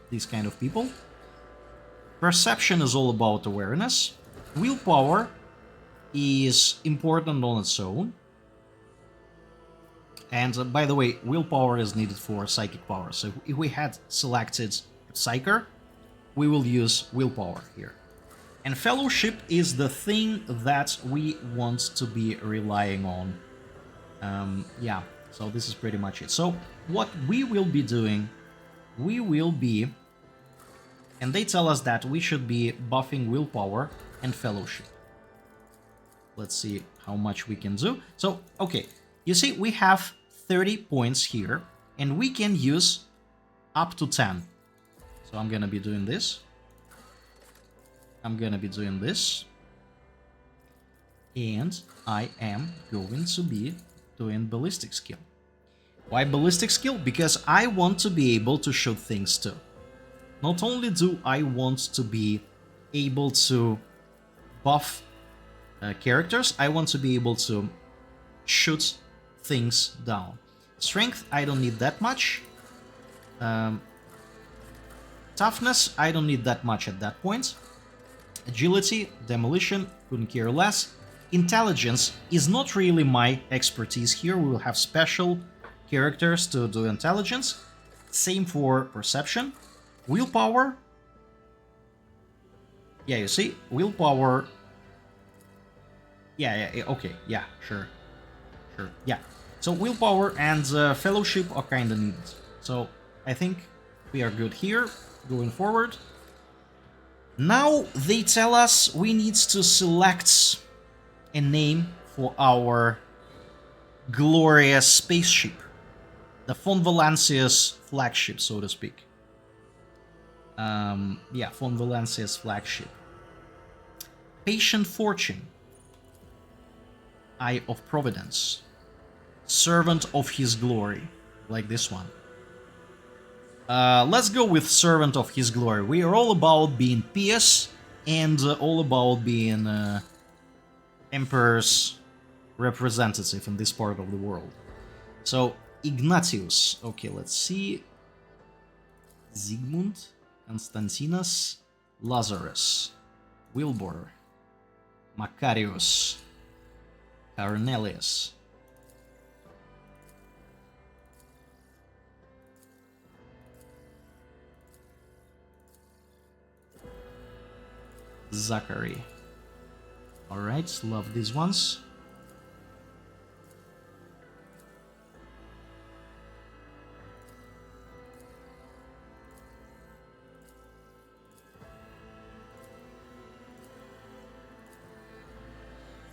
these kind of people. Perception is all about awareness. Willpower is important on its own. And by the way, willpower is needed for psychic power. So if we had selected Psyker, we will use willpower here. And fellowship is the thing that we want to be relying on. Yeah, so this is pretty much it. So what we will be doing, and they tell us that we should be buffing willpower and fellowship. Let's see how much we can do. So, okay, you see we have 30 points here, and we can use up to 10. So I'm gonna be doing this. I'm gonna be doing this. And I am going to be doing ballistic skill. Why ballistic skill? Because I want to be able to shoot things too. Not only do I want to be able to buff characters, I want to be able to shoot things down. Strength, I don't need that much. Toughness, I don't need that much at that point. Agility, demolition, couldn't care less. Intelligence is not really my expertise here. We will have special characters to do intelligence. Same for perception. Willpower. Yeah, you see? Willpower. Yeah, okay, yeah, sure. Yeah. So willpower and fellowship are kind of needed. So I think we are good here, going forward. Now they tell us we need to select a name for our glorious spaceship. The von Valancius flagship, so to speak. Yeah, von Valancius flagship. Patient Fortune. Eye of Providence. Servant of His Glory. Like this one. Let's go with Servant of His Glory. We are all about being pious and all about being Emperor's representative in this part of the world. So, Ignatius. Okay, let's see. Zygmunt, Constantinus, Lazarus, Wilbur, Macarius, Cornelius. Zachary. Alright, love these ones.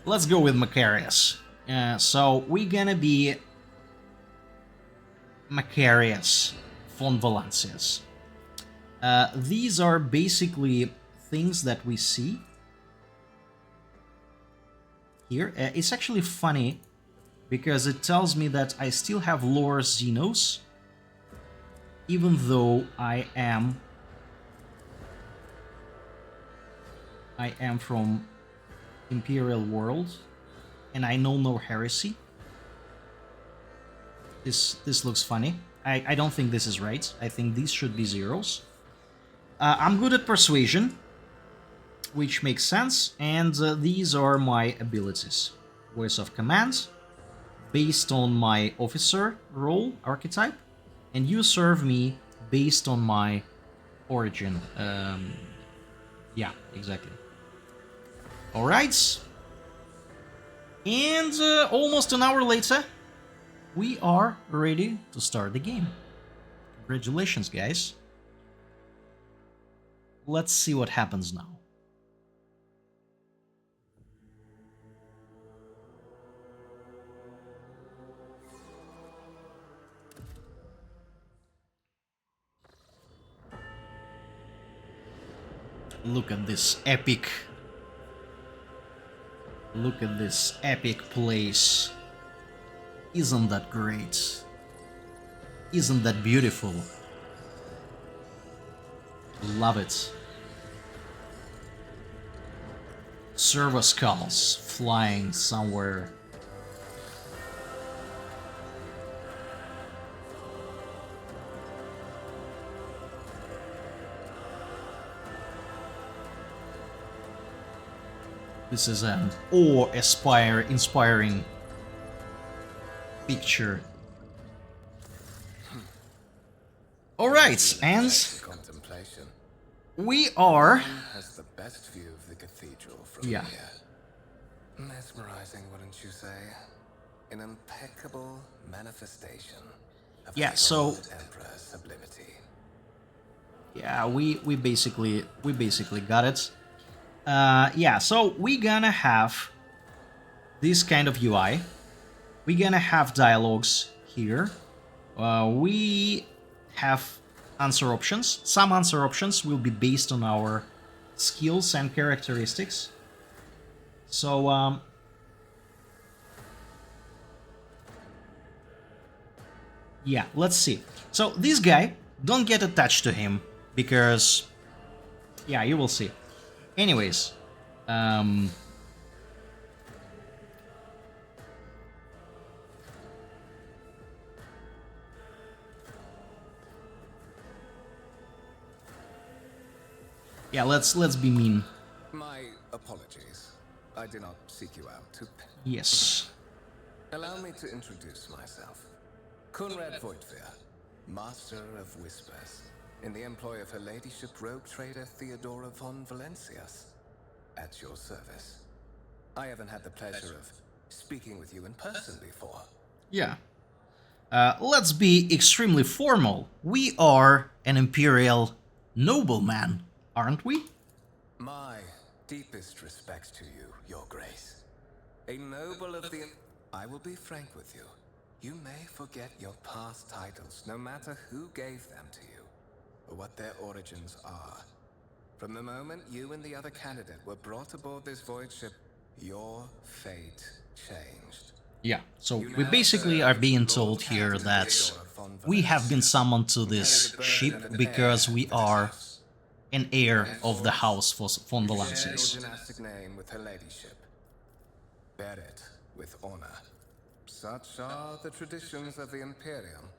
Let's go with Macarius. So we're gonna be Macarius von Valancius. These are basically things that we see here. It's actually funny because it tells me that I still have lore Xenos, even though I am from Imperial World and I know no heresy. This looks funny. I don't think this is right. I think these should be zeros. I'm good at persuasion, which makes sense, and these are my abilities. Voice of command, based on my officer role archetype, and you serve me based on my origin. Yeah, exactly. Alright. And almost an hour later, we are ready to start the game. Congratulations, guys. Let's see what happens now. Look at this epic. Look at this epic place. Isn't that great? Isn't that beautiful? Love it. Servo skulls flying somewhere. This is an inspiring picture. Alright, and Contemplation. we are... Has the best view of the cathedral from Yeah. here. Mesmerizing, wouldn't you say? An impeccable manifestation of Yeah, the so... old Emperor's sublimity. Yeah, we basically got it. Yeah, so we're gonna have this kind of UI. We're gonna have dialogues here. We have answer options. Some answer options will be based on our skills and characteristics. So, yeah, let's see. So this guy, don't get attached to him, because, yeah, you will see. Anyways, yeah, let's be mean. My apologies. I did not seek you out to... Yes. Allow me to introduce myself. Conrad Voidship, Master of Whispers, in the employ of Her Ladyship rogue trader Theodora von Valancius. At your service. I haven't had the pleasure of speaking with you in person before. Yeah. Let's be extremely formal. We are an Imperial nobleman, aren't we? My deepest respects to you, Your Grace. A noble of the... I will be frank with you. You may forget your past titles, no matter who gave them to you, or what their origins are. From the moment you and the other candidate were brought aboard this void ship, your fate changed. Yeah, so we basically are being told here that we have been summoned to this ship because we are an heir of the house von Valancius. Share your dynastic name with Her Ladyship. Bear it with honor. Such are the traditions of the Imperium.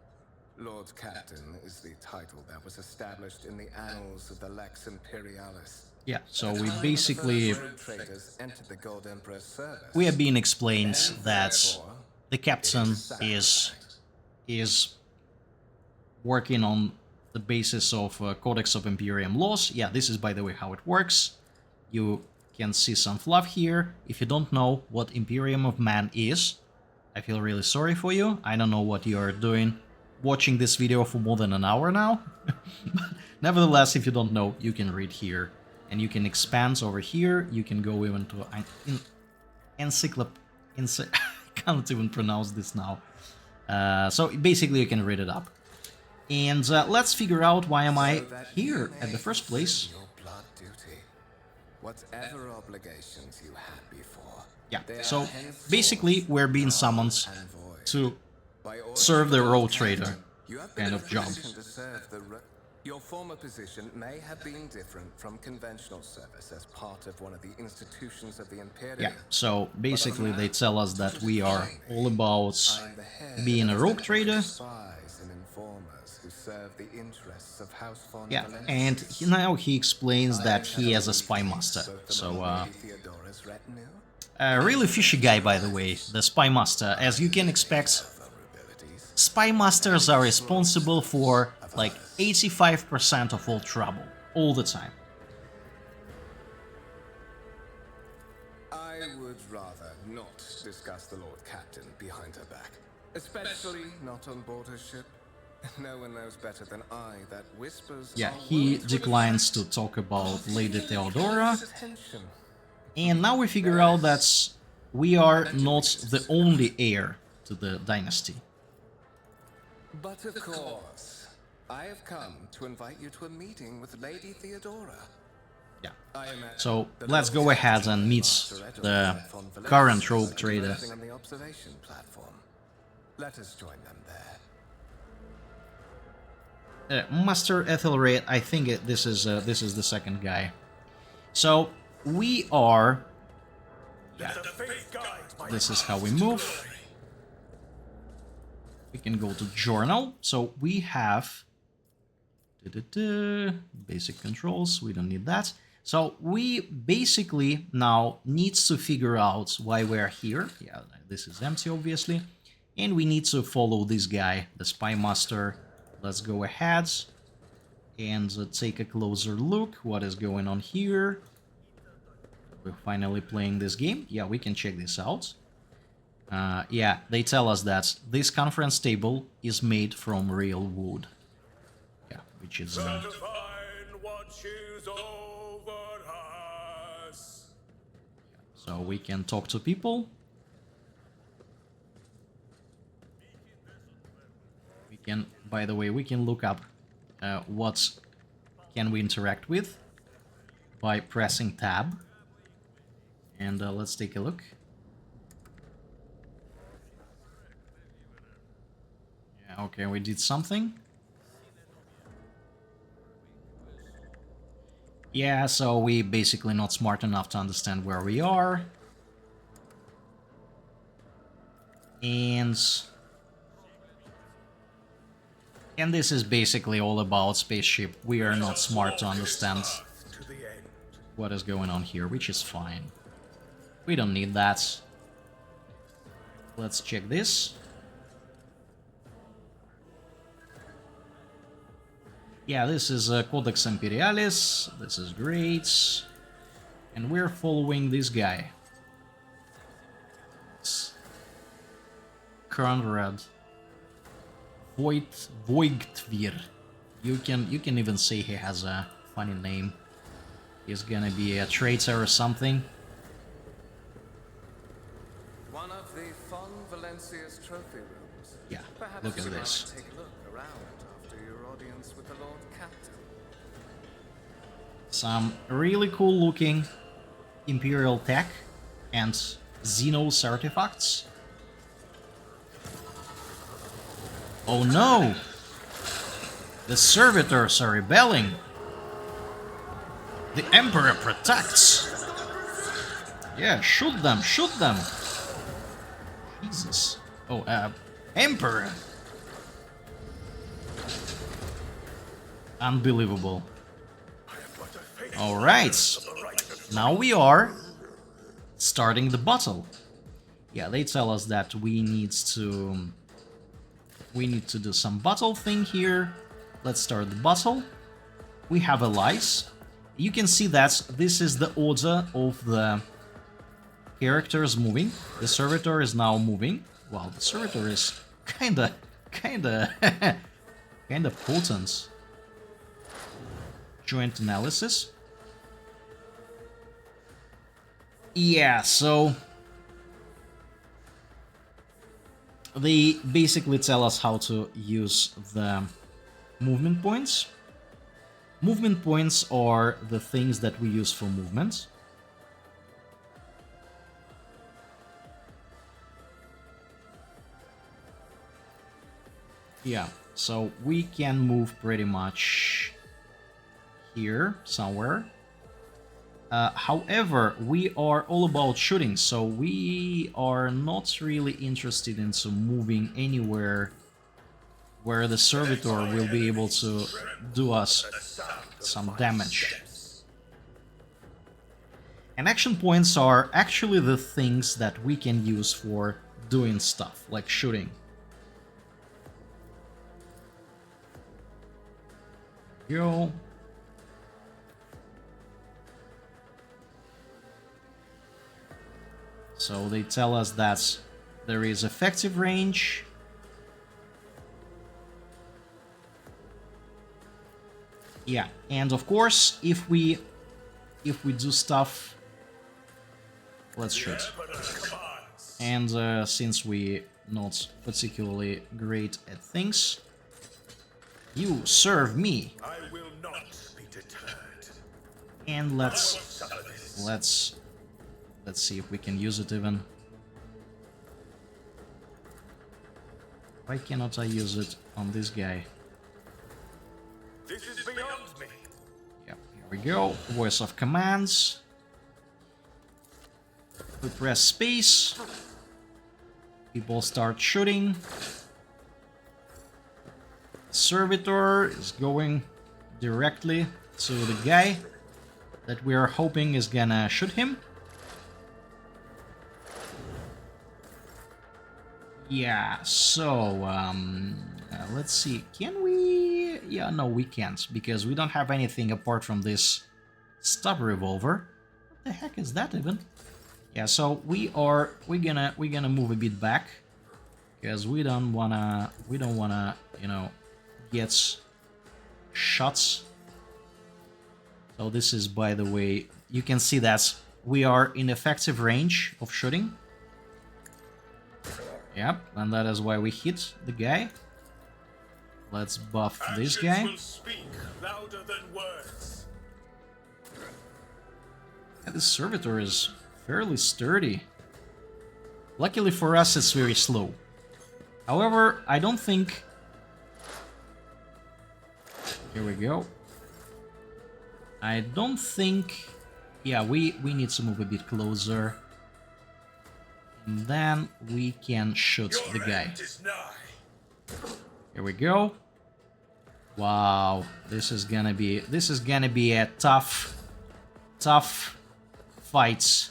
Lord Captain is the title that was established in the annals of the Lex Imperialis. Yeah, so we basically... Traders entered the Gold Emperor's service. We are being explained that the captain is working on the basis of Codex of Imperium laws. Yeah, this is, by the way, how it works. You can see some fluff here. If you don't know what Imperium of Man is, I feel really sorry for you. I don't know what you are doing watching this video for more than an hour now. But nevertheless, if you don't know, you can read here. And you can expand over here. You can go even to I can't even pronounce this now. So basically, you can read it up. And let's figure out why am I here at the first place. Your blood duty. Whatever obligations you had before. Yeah, so basically, we're being summoned to serve the road trader kind of job. Your former position may have been different from conventional service as part of one of the institutions of the Imperium. Yeah, so basically they tell us that we are all about being a rogue trader. Yeah, and now he explains that he has a spy master. So, a really fishy guy, by the way, the spy master. As you can expect, spy masters are responsible for like 85% of all trouble, all the time. I would rather not discuss the Lord Captain behind her back, especially not on board her ship. No one knows better than I that whispers. Yeah, he declines to talk about Lady Theodora. And now we figure out that we are not the only heir to the dynasty. But of course, I have come to invite you to a meeting with Lady Theodora. Yeah. So let's go ahead and meet the current rogue trader. On the observation platform. Let us join them there. Master Ethelred, I think this is the second guy. So we are. Yeah. This is how we move. We can go to journal. So we have basic controls. We don't need that. So we basically now need to figure out why we're here. Yeah, this is empty, obviously. And we need to follow this guy, the Spy Master. Let's go ahead and take a closer look. What is going on here? We're finally playing this game. Yeah, we can check this out. Yeah, they tell us that this conference table is made from real wood. Yeah, which is... So we can talk to people. We can, by the way, we can look up what can we interact with by pressing tab. And let's take a look. Yeah, okay, we did something. Yeah, so we basically not smart enough to understand where we are. And this is basically all about spaceship. We are not smart to understand what is going on here, which is fine. We don't need that. Let's check this. Yeah, this is Codex Imperialis. This is great. And we're following this guy. It's Conrad Voigtvir. You can even say he has a funny name. He's gonna be a traitor or something. One of the fond Valancius trophy rooms. Yeah, Perhaps look at you this. might take a look around after your audience with the Lord Captain. Some really cool looking Imperial tech and Xenos artifacts. Oh no! The servitors are rebelling! The Emperor protects! Yeah, shoot them, shoot them! Jesus. Oh, Emperor! Unbelievable. Alright. Now we are starting the battle. Yeah, they tell us that we need to do some battle thing here. Let's start the battle. We have allies. You can see that this is the order of the characters moving. The servitor is now moving. Wow, the servitor is kinda potent. Joint analysis. Yeah, so they basically tell us how to use the movement points. Movement points are the things that we use for movement. Yeah, so we can move pretty much here somewhere. However, we are all about shooting, so we are not really interested in moving anywhere where the servitor will be able to do us some damage. And action points are actually the things that we can use for doing stuff, like shooting. Go. So they tell us that there is effective range. Yeah, and of course, if we do stuff, let's shoot. And since we're not particularly great at things, you serve me. I will not be deterred. And let's see if we can use it even. Why cannot I use it on this guy? This is beyond me. Yep, here we go. Voice of commands. We press space. People start shooting. Servitor is going directly to the guy. that we are hoping is gonna shoot him. Yeah, so, let's see, can we... Yeah, no, we can't, because we don't have anything apart from this stub revolver. What the heck is that even? Yeah, so we're gonna move a bit back, because we don't wanna, you know, get shots. So this is, by the way, you can see that we are in effective range of shooting. Yep, and that is why we hit the guy. Let's buff this guy. Will speak louder than words. Yeah, this servitor is fairly sturdy. Luckily for us, it's very slow. However, I don't think... Here we go. I don't think... Yeah, we need to move a bit closer. And then we can shoot the guy. Here we go. Wow, this is gonna be a tough fight.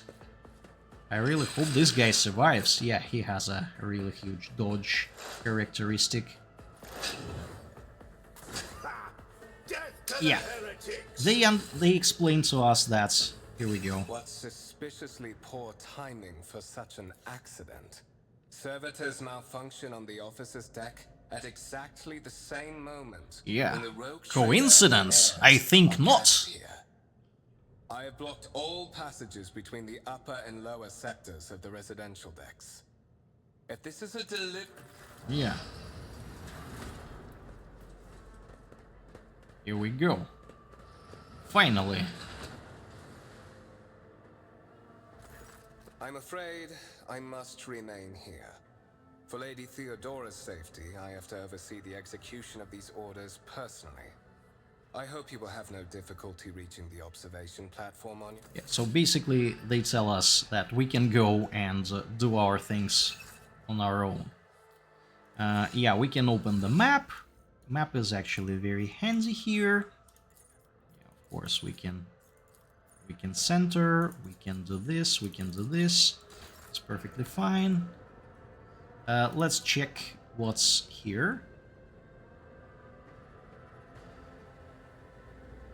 I really hope this guy survives. Yeah, he has a really huge dodge characteristic. Yeah, they explained to us that. Here we go. What suspiciously poor timing for such an accident. Servitors malfunction on the officer's deck at exactly the same moment. Yeah. when the rogue Coincidence? trader I think heirs are not. gathered here. I have blocked all passages between the upper and lower sectors of the residential decks. If this is a Yeah. Here we go. Finally. I'm afraid I must remain here. For Lady Theodora's safety, I have to oversee the execution of these orders personally. I hope you will have no difficulty reaching the observation platform on... Yeah, so basically, they tell us that we can go and do our things on our own. Yeah, we can open the map. Map is actually very handy here. Yeah, of course, we can center. We can do this. We can do this. It's perfectly fine. Let's check what's here.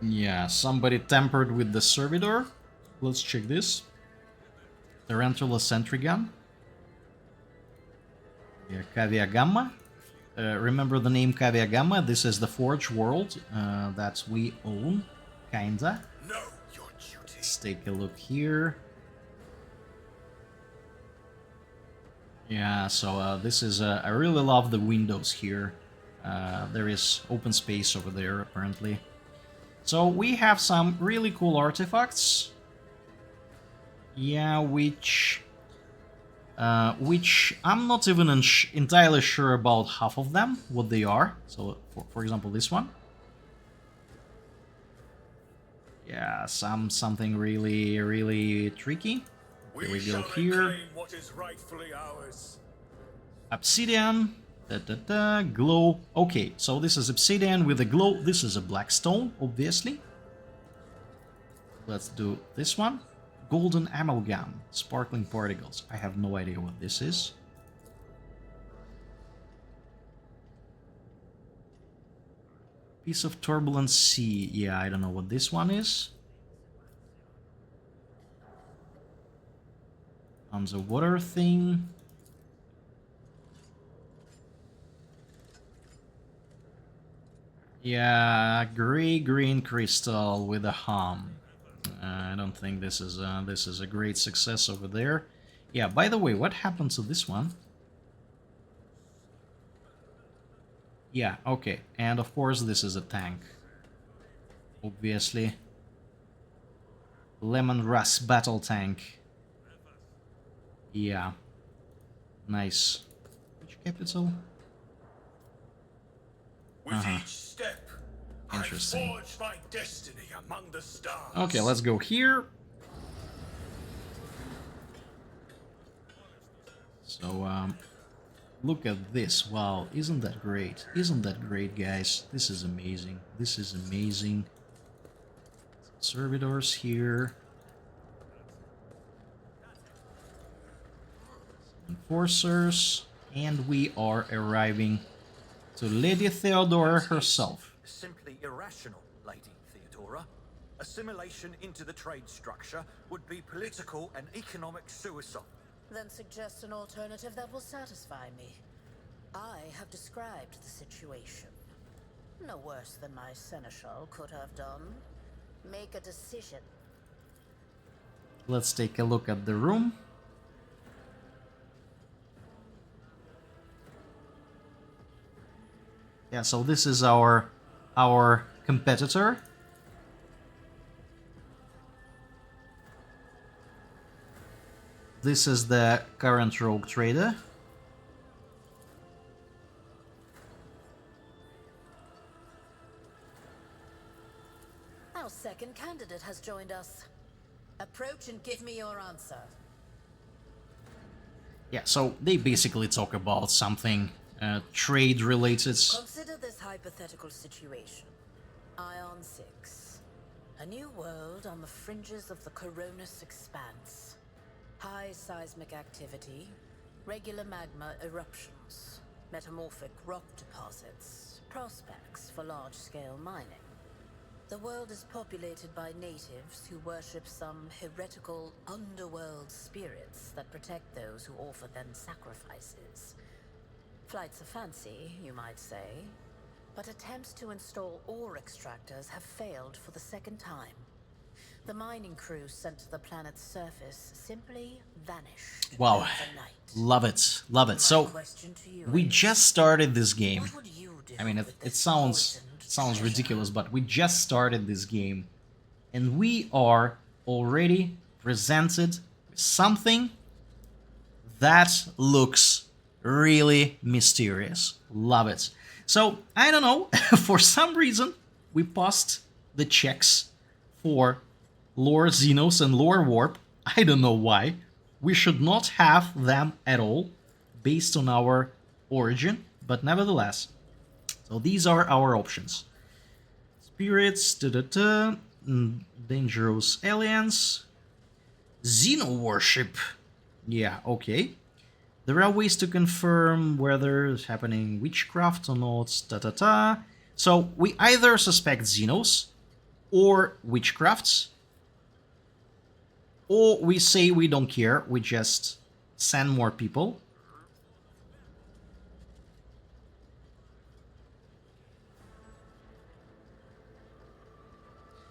Yeah, somebody tampered with the servitor. Let's check this. Tarantula sentry gun. Yeah, Cavia Gamma. Remember the name Cavia Gamma? This is the Forge World that we own, kinda. Know your duty. Let's take a look here. Yeah, so this is... I really love the windows here. There is open space over there, apparently. So we have some really cool artifacts. Yeah, which I'm not even entirely sure about half of them, what they are. So, for example, this one. Yeah, something really, really tricky. Here we go here. What is rightfully ours. Obsidian. Glow. Okay, so this is obsidian with a glow. This is a black stone, obviously. Let's do this one. Golden amalgam. Sparkling particles. I have no idea what this is. Piece of turbulent sea. Yeah, I don't know what this one is. On the water thing. Yeah, gray-green crystal with a hum. I don't think this is a great success over there. Yeah, by the way, what happened to this one? Yeah, okay. And of course this is a tank. Obviously. Lemon Rust battle tank. Yeah. Nice. Which capital? With each step, Interesting. I forge my destiny among the stars. Okay, let's go here. So, look at this. Wow, isn't that great? Isn't that great, guys? This is amazing. This is amazing. Servitors here. Enforcers. And we are arriving to Lady Theodora herself. Simply irrational, Lady Theodora. Assimilation into the trade structure would be political and economic suicide. Then suggest an alternative that will satisfy me. I have described the situation. No worse than my seneschal could have done. Make a decision. Let's take a look at the room. Yeah, so this is our competitor. This is the current rogue trader. Our second candidate has joined us. Approach and give me your answer. Yeah, so they basically talk about something trade related. Consider this hypothetical situation. Ion 6. A new world on the fringes of the Coronis expanse. High seismic activity, regular magma eruptions, metamorphic rock deposits, prospects for large-scale mining. The world is populated by natives who worship some heretical underworld spirits that protect those who offer them sacrifices. Flights of fancy, you might say, but attempts to install ore extractors have failed for the second time. The mining crews sent to the planet's surface simply vanished Wow, overnight. love it, love it. So Question to you we is, just started this game. what would you do I mean, with it this sounds poisoned treasure? ridiculous, but we just started this game, and we are already presented with something that looks really mysterious. Love it. So I don't know, for some reason we passed the checks for Lore Xenos and Lore Warp. I don't know why. We should not have them at all based on our origin, but nevertheless. So these are our options. Spirits, dangerous aliens, Xeno worship. Yeah, okay. There are ways to confirm whether it's happening witchcraft or not, So we either suspect Xenos or witchcrafts, or we say we don't care, we just send more people.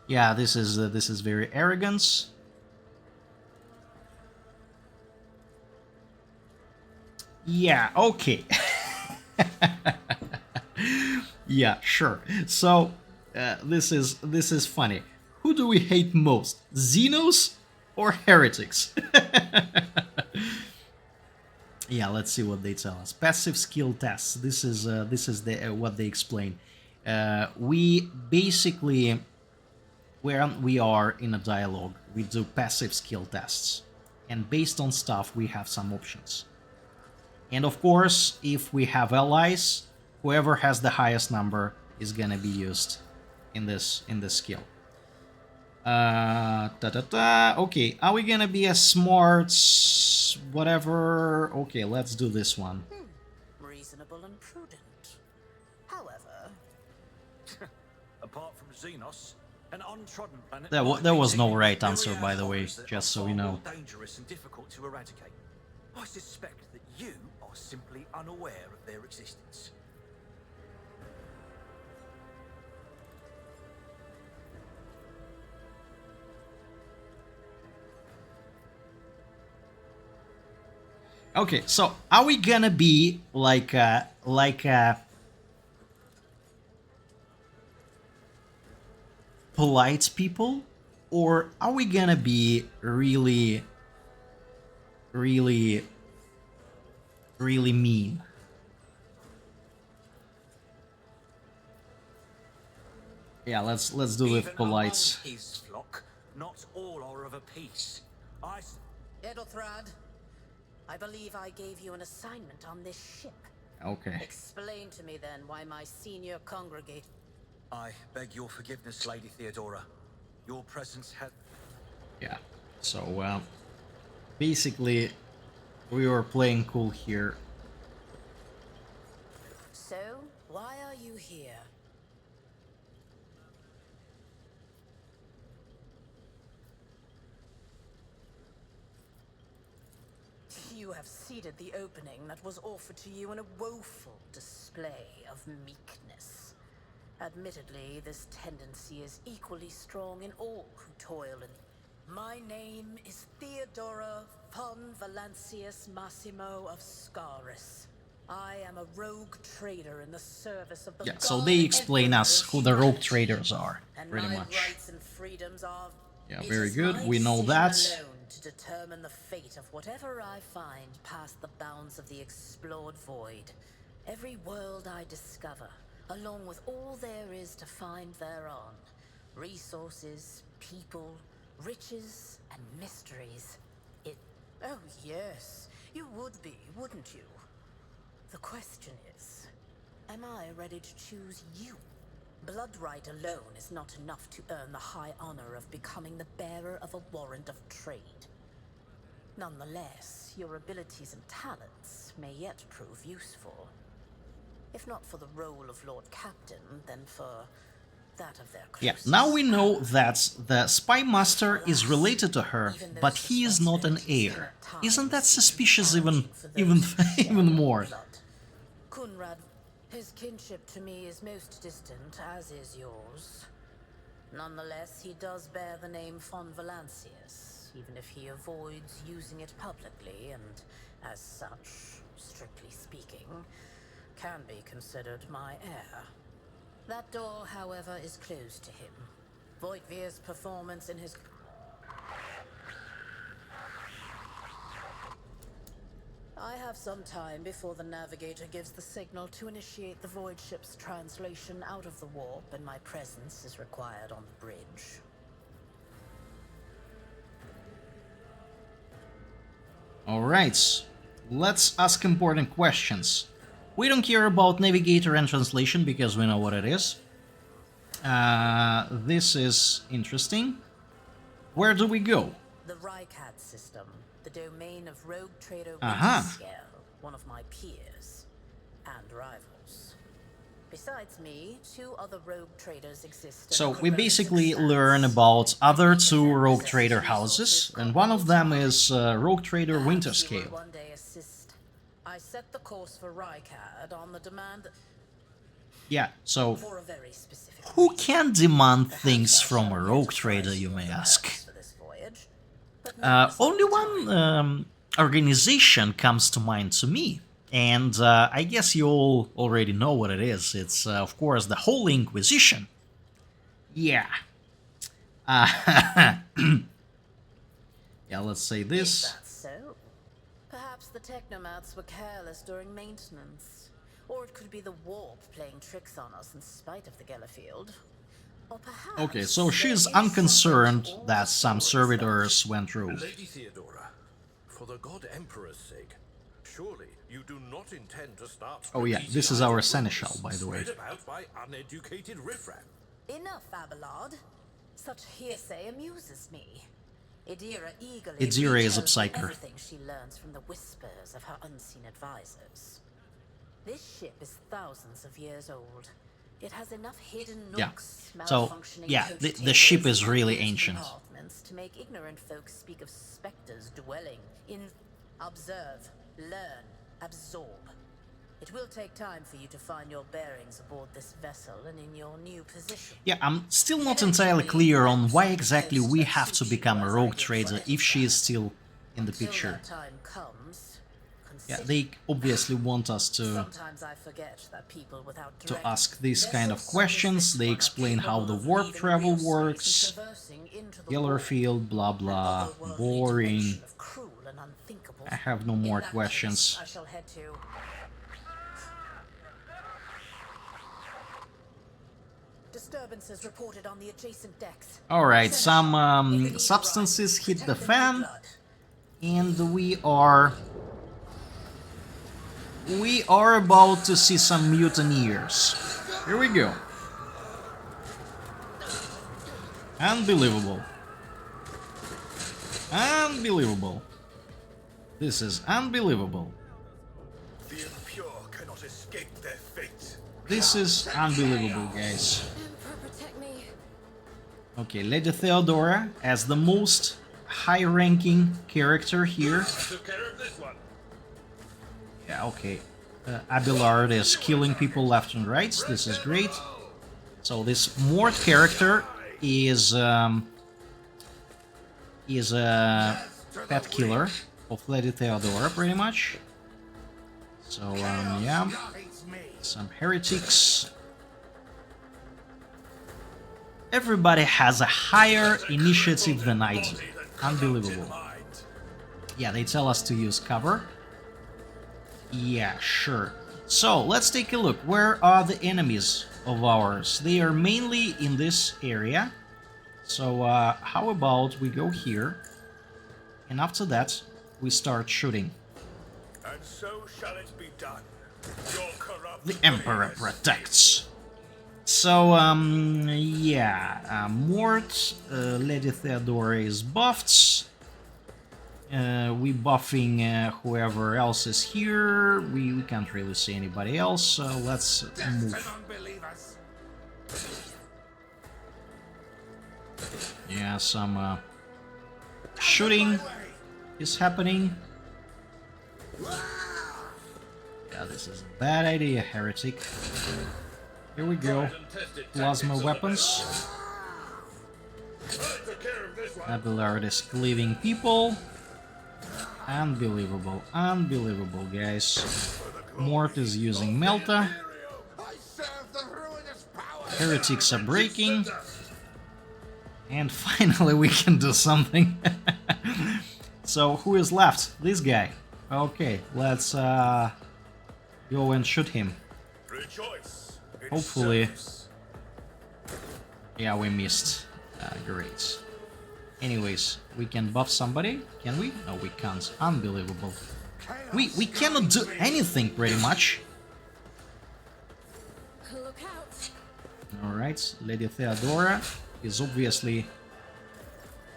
Yeah, this is very arrogant. Yeah, okay. Yeah, sure. So this is funny. Who do we hate most, Xenos or heretics? Yeah, let's see what they tell us. Passive skill tests. This is the what they explain. We basically, when we are in a dialogue, we do passive skill tests, and based on stuff, we have some options. And of course, if we have allies, whoever has the highest number is gonna be used in this skill. Okay, are we gonna be a smart whatever? Okay, let's do this one. Reasonable and prudent. However, Apart from Xenos, an untrodden planet. There was no right answer, by the way, just so you know. Dangerous and difficult to eradicate. I suspect that you are simply unaware of their existence. Okay, so are we gonna be like polite people, or are we gonna be really mean? Yeah, let's do with Even polite. among his flock, not all are of a piece. Edelthrad, I believe I gave you an assignment on this ship. Okay. Explain to me then why my senior congregate. I beg your forgiveness, Lady Theodora. Your presence has... Yeah, so basically we were playing cool here. So, why are you here? You have seeded the opening that was offered to you in a woeful display of meekness. Admittedly, this tendency is equally strong in all who toil in... My name is Theodora von Valancius Massimo of Scaris. I am a rogue trader in the service of the Yeah, so they explain us who the rogue traders are, pretty my much. rights and freedoms are... Yeah, It very is good. my We know decision that. alone to determine the fate of whatever I find past the bounds of the explored void. Every world I discover, along with all there is to find thereon. Resources, people, riches, and mysteries. Oh yes, you would be, wouldn't you? The question is, am I ready to choose you? Bloodright alone is not enough to earn the high honor of becoming the bearer of a warrant of trade. Nonetheless, your abilities and talents may yet prove useful. If not for the role of Lord Captain, then for that of their Yeah, closest now we know ally. that the Spy Master is related to her, but he is not an heir. Isn't that suspicious even more? Kunrad, his kinship to me is most distant, as is yours. Nonetheless, he does bear the name von Valancius, even if he avoids using it publicly, and as such, strictly speaking, can be considered my heir. That door, however, is closed to him. Voidvir's performance in his... I have some time before the navigator gives the signal to initiate the Voidship's translation out of the warp, and my presence is required on the bridge. Alright, let's ask important questions. We don't care about navigator and translation because we know what it is. This is interesting. Where do we go? The Rycat system, the domain of rogue trader Aha. Winterscale, one of my peers and rivals. Besides me, 2 other rogue traders exist. in So the we Corona basically Expanse. learn about other 2 rogue trader houses, and one of them is rogue trader Perhaps you will Winterscale. one day assist. I set the course for Rykad on the demand Yeah, so for a very specific who reason. can demand Perhaps things I from shall a rogue yet trader, price you your may wares ask? for this voyage, but not at the Only time. one organization comes to mind to me, and I guess you all already know what it is. It's, of course, the Holy Inquisition. Yeah. Yeah, let's say Is this. that so? Perhaps the technomats were careless during maintenance. Or it could be the warp playing tricks on us in spite of the Gellerfield. Or perhaps... Okay, so there she's is something unconcerned to all that the some stories that- servitors went rogue. Lady Theodora, for the God Emperor's sake, surely you do not intend to start... Oh yeah, spreading this is our rumors seneschal, by the way. spread about by uneducated riffraff. Enough, Abelard. Such hearsay amuses me. Idira eagerly Idira is a retells me psyker. everything she learns from the whispers of her unseen advisors. This ship is thousands of years old. It has enough hidden Yeah. nooks, So, malfunctioning yeah, coach the ship tables, is really and ancient. compartments to make ignorant folks speak of specters dwelling in... Observe, learn, absorb. It will take time for you to find your bearings aboard this vessel and in your new position. Yeah, I'm still not entirely clear on why exactly we have to become a rogue trader if she is still in the Till picture. that time comes, Yeah, consider. they obviously want us to Sometimes I forget that people without direct ask these kind of vessels questions. such as They this one are explain how the capable of warp leaving travel real space and works. traversing into the Gellerfield, blah void. blah, An otherworldly boring. dimension of cruel and unthinkable. I have no In more that questions. case, I shall head to... Disturbances reported on the adjacent decks. Alright, Seneschal, some if the need substances arises, hit the protect the fan, new blood. and we are about to see some mutineers. Here we go. Unbelievable. Unbelievable. This is unbelievable. The impure cannot escape their fate. This is unbelievable, guys. Emperor, protect me. Okay, Lady Theodora as the most high-ranking character here. Took care of this one. Yeah, okay. Abelard is killing people left and right. This is great. So this Mort character is a pet killer of Lady Theodora, pretty much. So yeah, some heretics. Everybody has a higher initiative than I do. Unbelievable. Yeah, they tell us to use cover. Yeah, sure. So, let's take a look. Where are the enemies of ours? They are mainly in this area. So, how about we go here, and after that, we start shooting. And so shall it be done. Your corrupt The Emperor ways. protects. So, yeah, Mort, Lady Theodora is buffed. We buffing whoever else is here. We can't really see anybody else, so let's move. Yeah, some shooting is happening. Yeah, this is a bad idea, heretic. Here we go. Plasma weapons. Abelard is cleaving people. Unbelievable, unbelievable, guys. Mort is using Melta. Heretics are breaking. And finally we can do something. So who is left? This guy. Okay, let's go and shoot him. Rejoice in Hopefully. service. Yeah, we missed. Great. Anyways, we can buff somebody, can we? No, we can't. Unbelievable. We cannot do anything, pretty much. Look out. Alright, Lady Theodora is obviously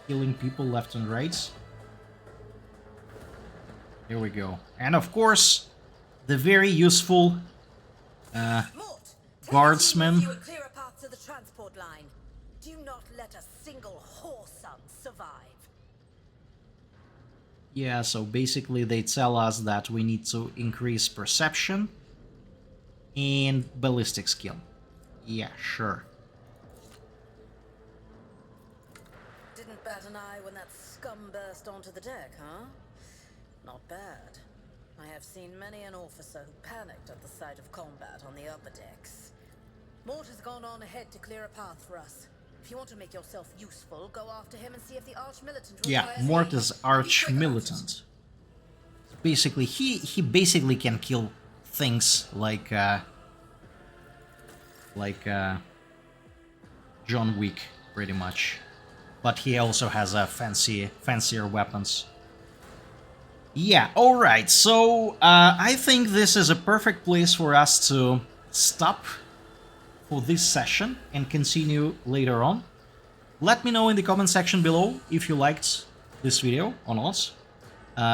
killing people left and right. Here we go. And of course, the very useful Mort, guardsman. you would clear a path to the transport line. Do not let a single whoreson survive. Yeah, so basically they tell us that we need to increase perception and ballistic skill. Yeah, sure. Didn't bat an eye when that scum burst onto the deck, huh? Not bad. I have seen many an officer who panicked at the sight of combat on the upper decks. Mort has gone on ahead to clear a path for us. If you want to make yourself useful, go after him and see if the arch-militant Yeah, requires Mort aid. is arch-militant. Basically, he basically can kill things like John Wick, pretty much. But he also has a fancier weapons. Yeah, alright, so I think this is a perfect place for us to stop for this session and continue later on. Let me know in the comment section below if you liked this video or not.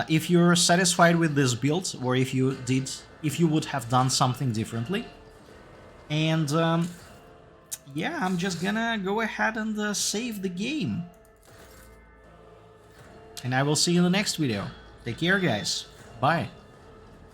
If you're satisfied with this build, or if you would have done something differently. And yeah, I'm just gonna go ahead and save the game. And I will see you in the next video. Take care, guys. Bye.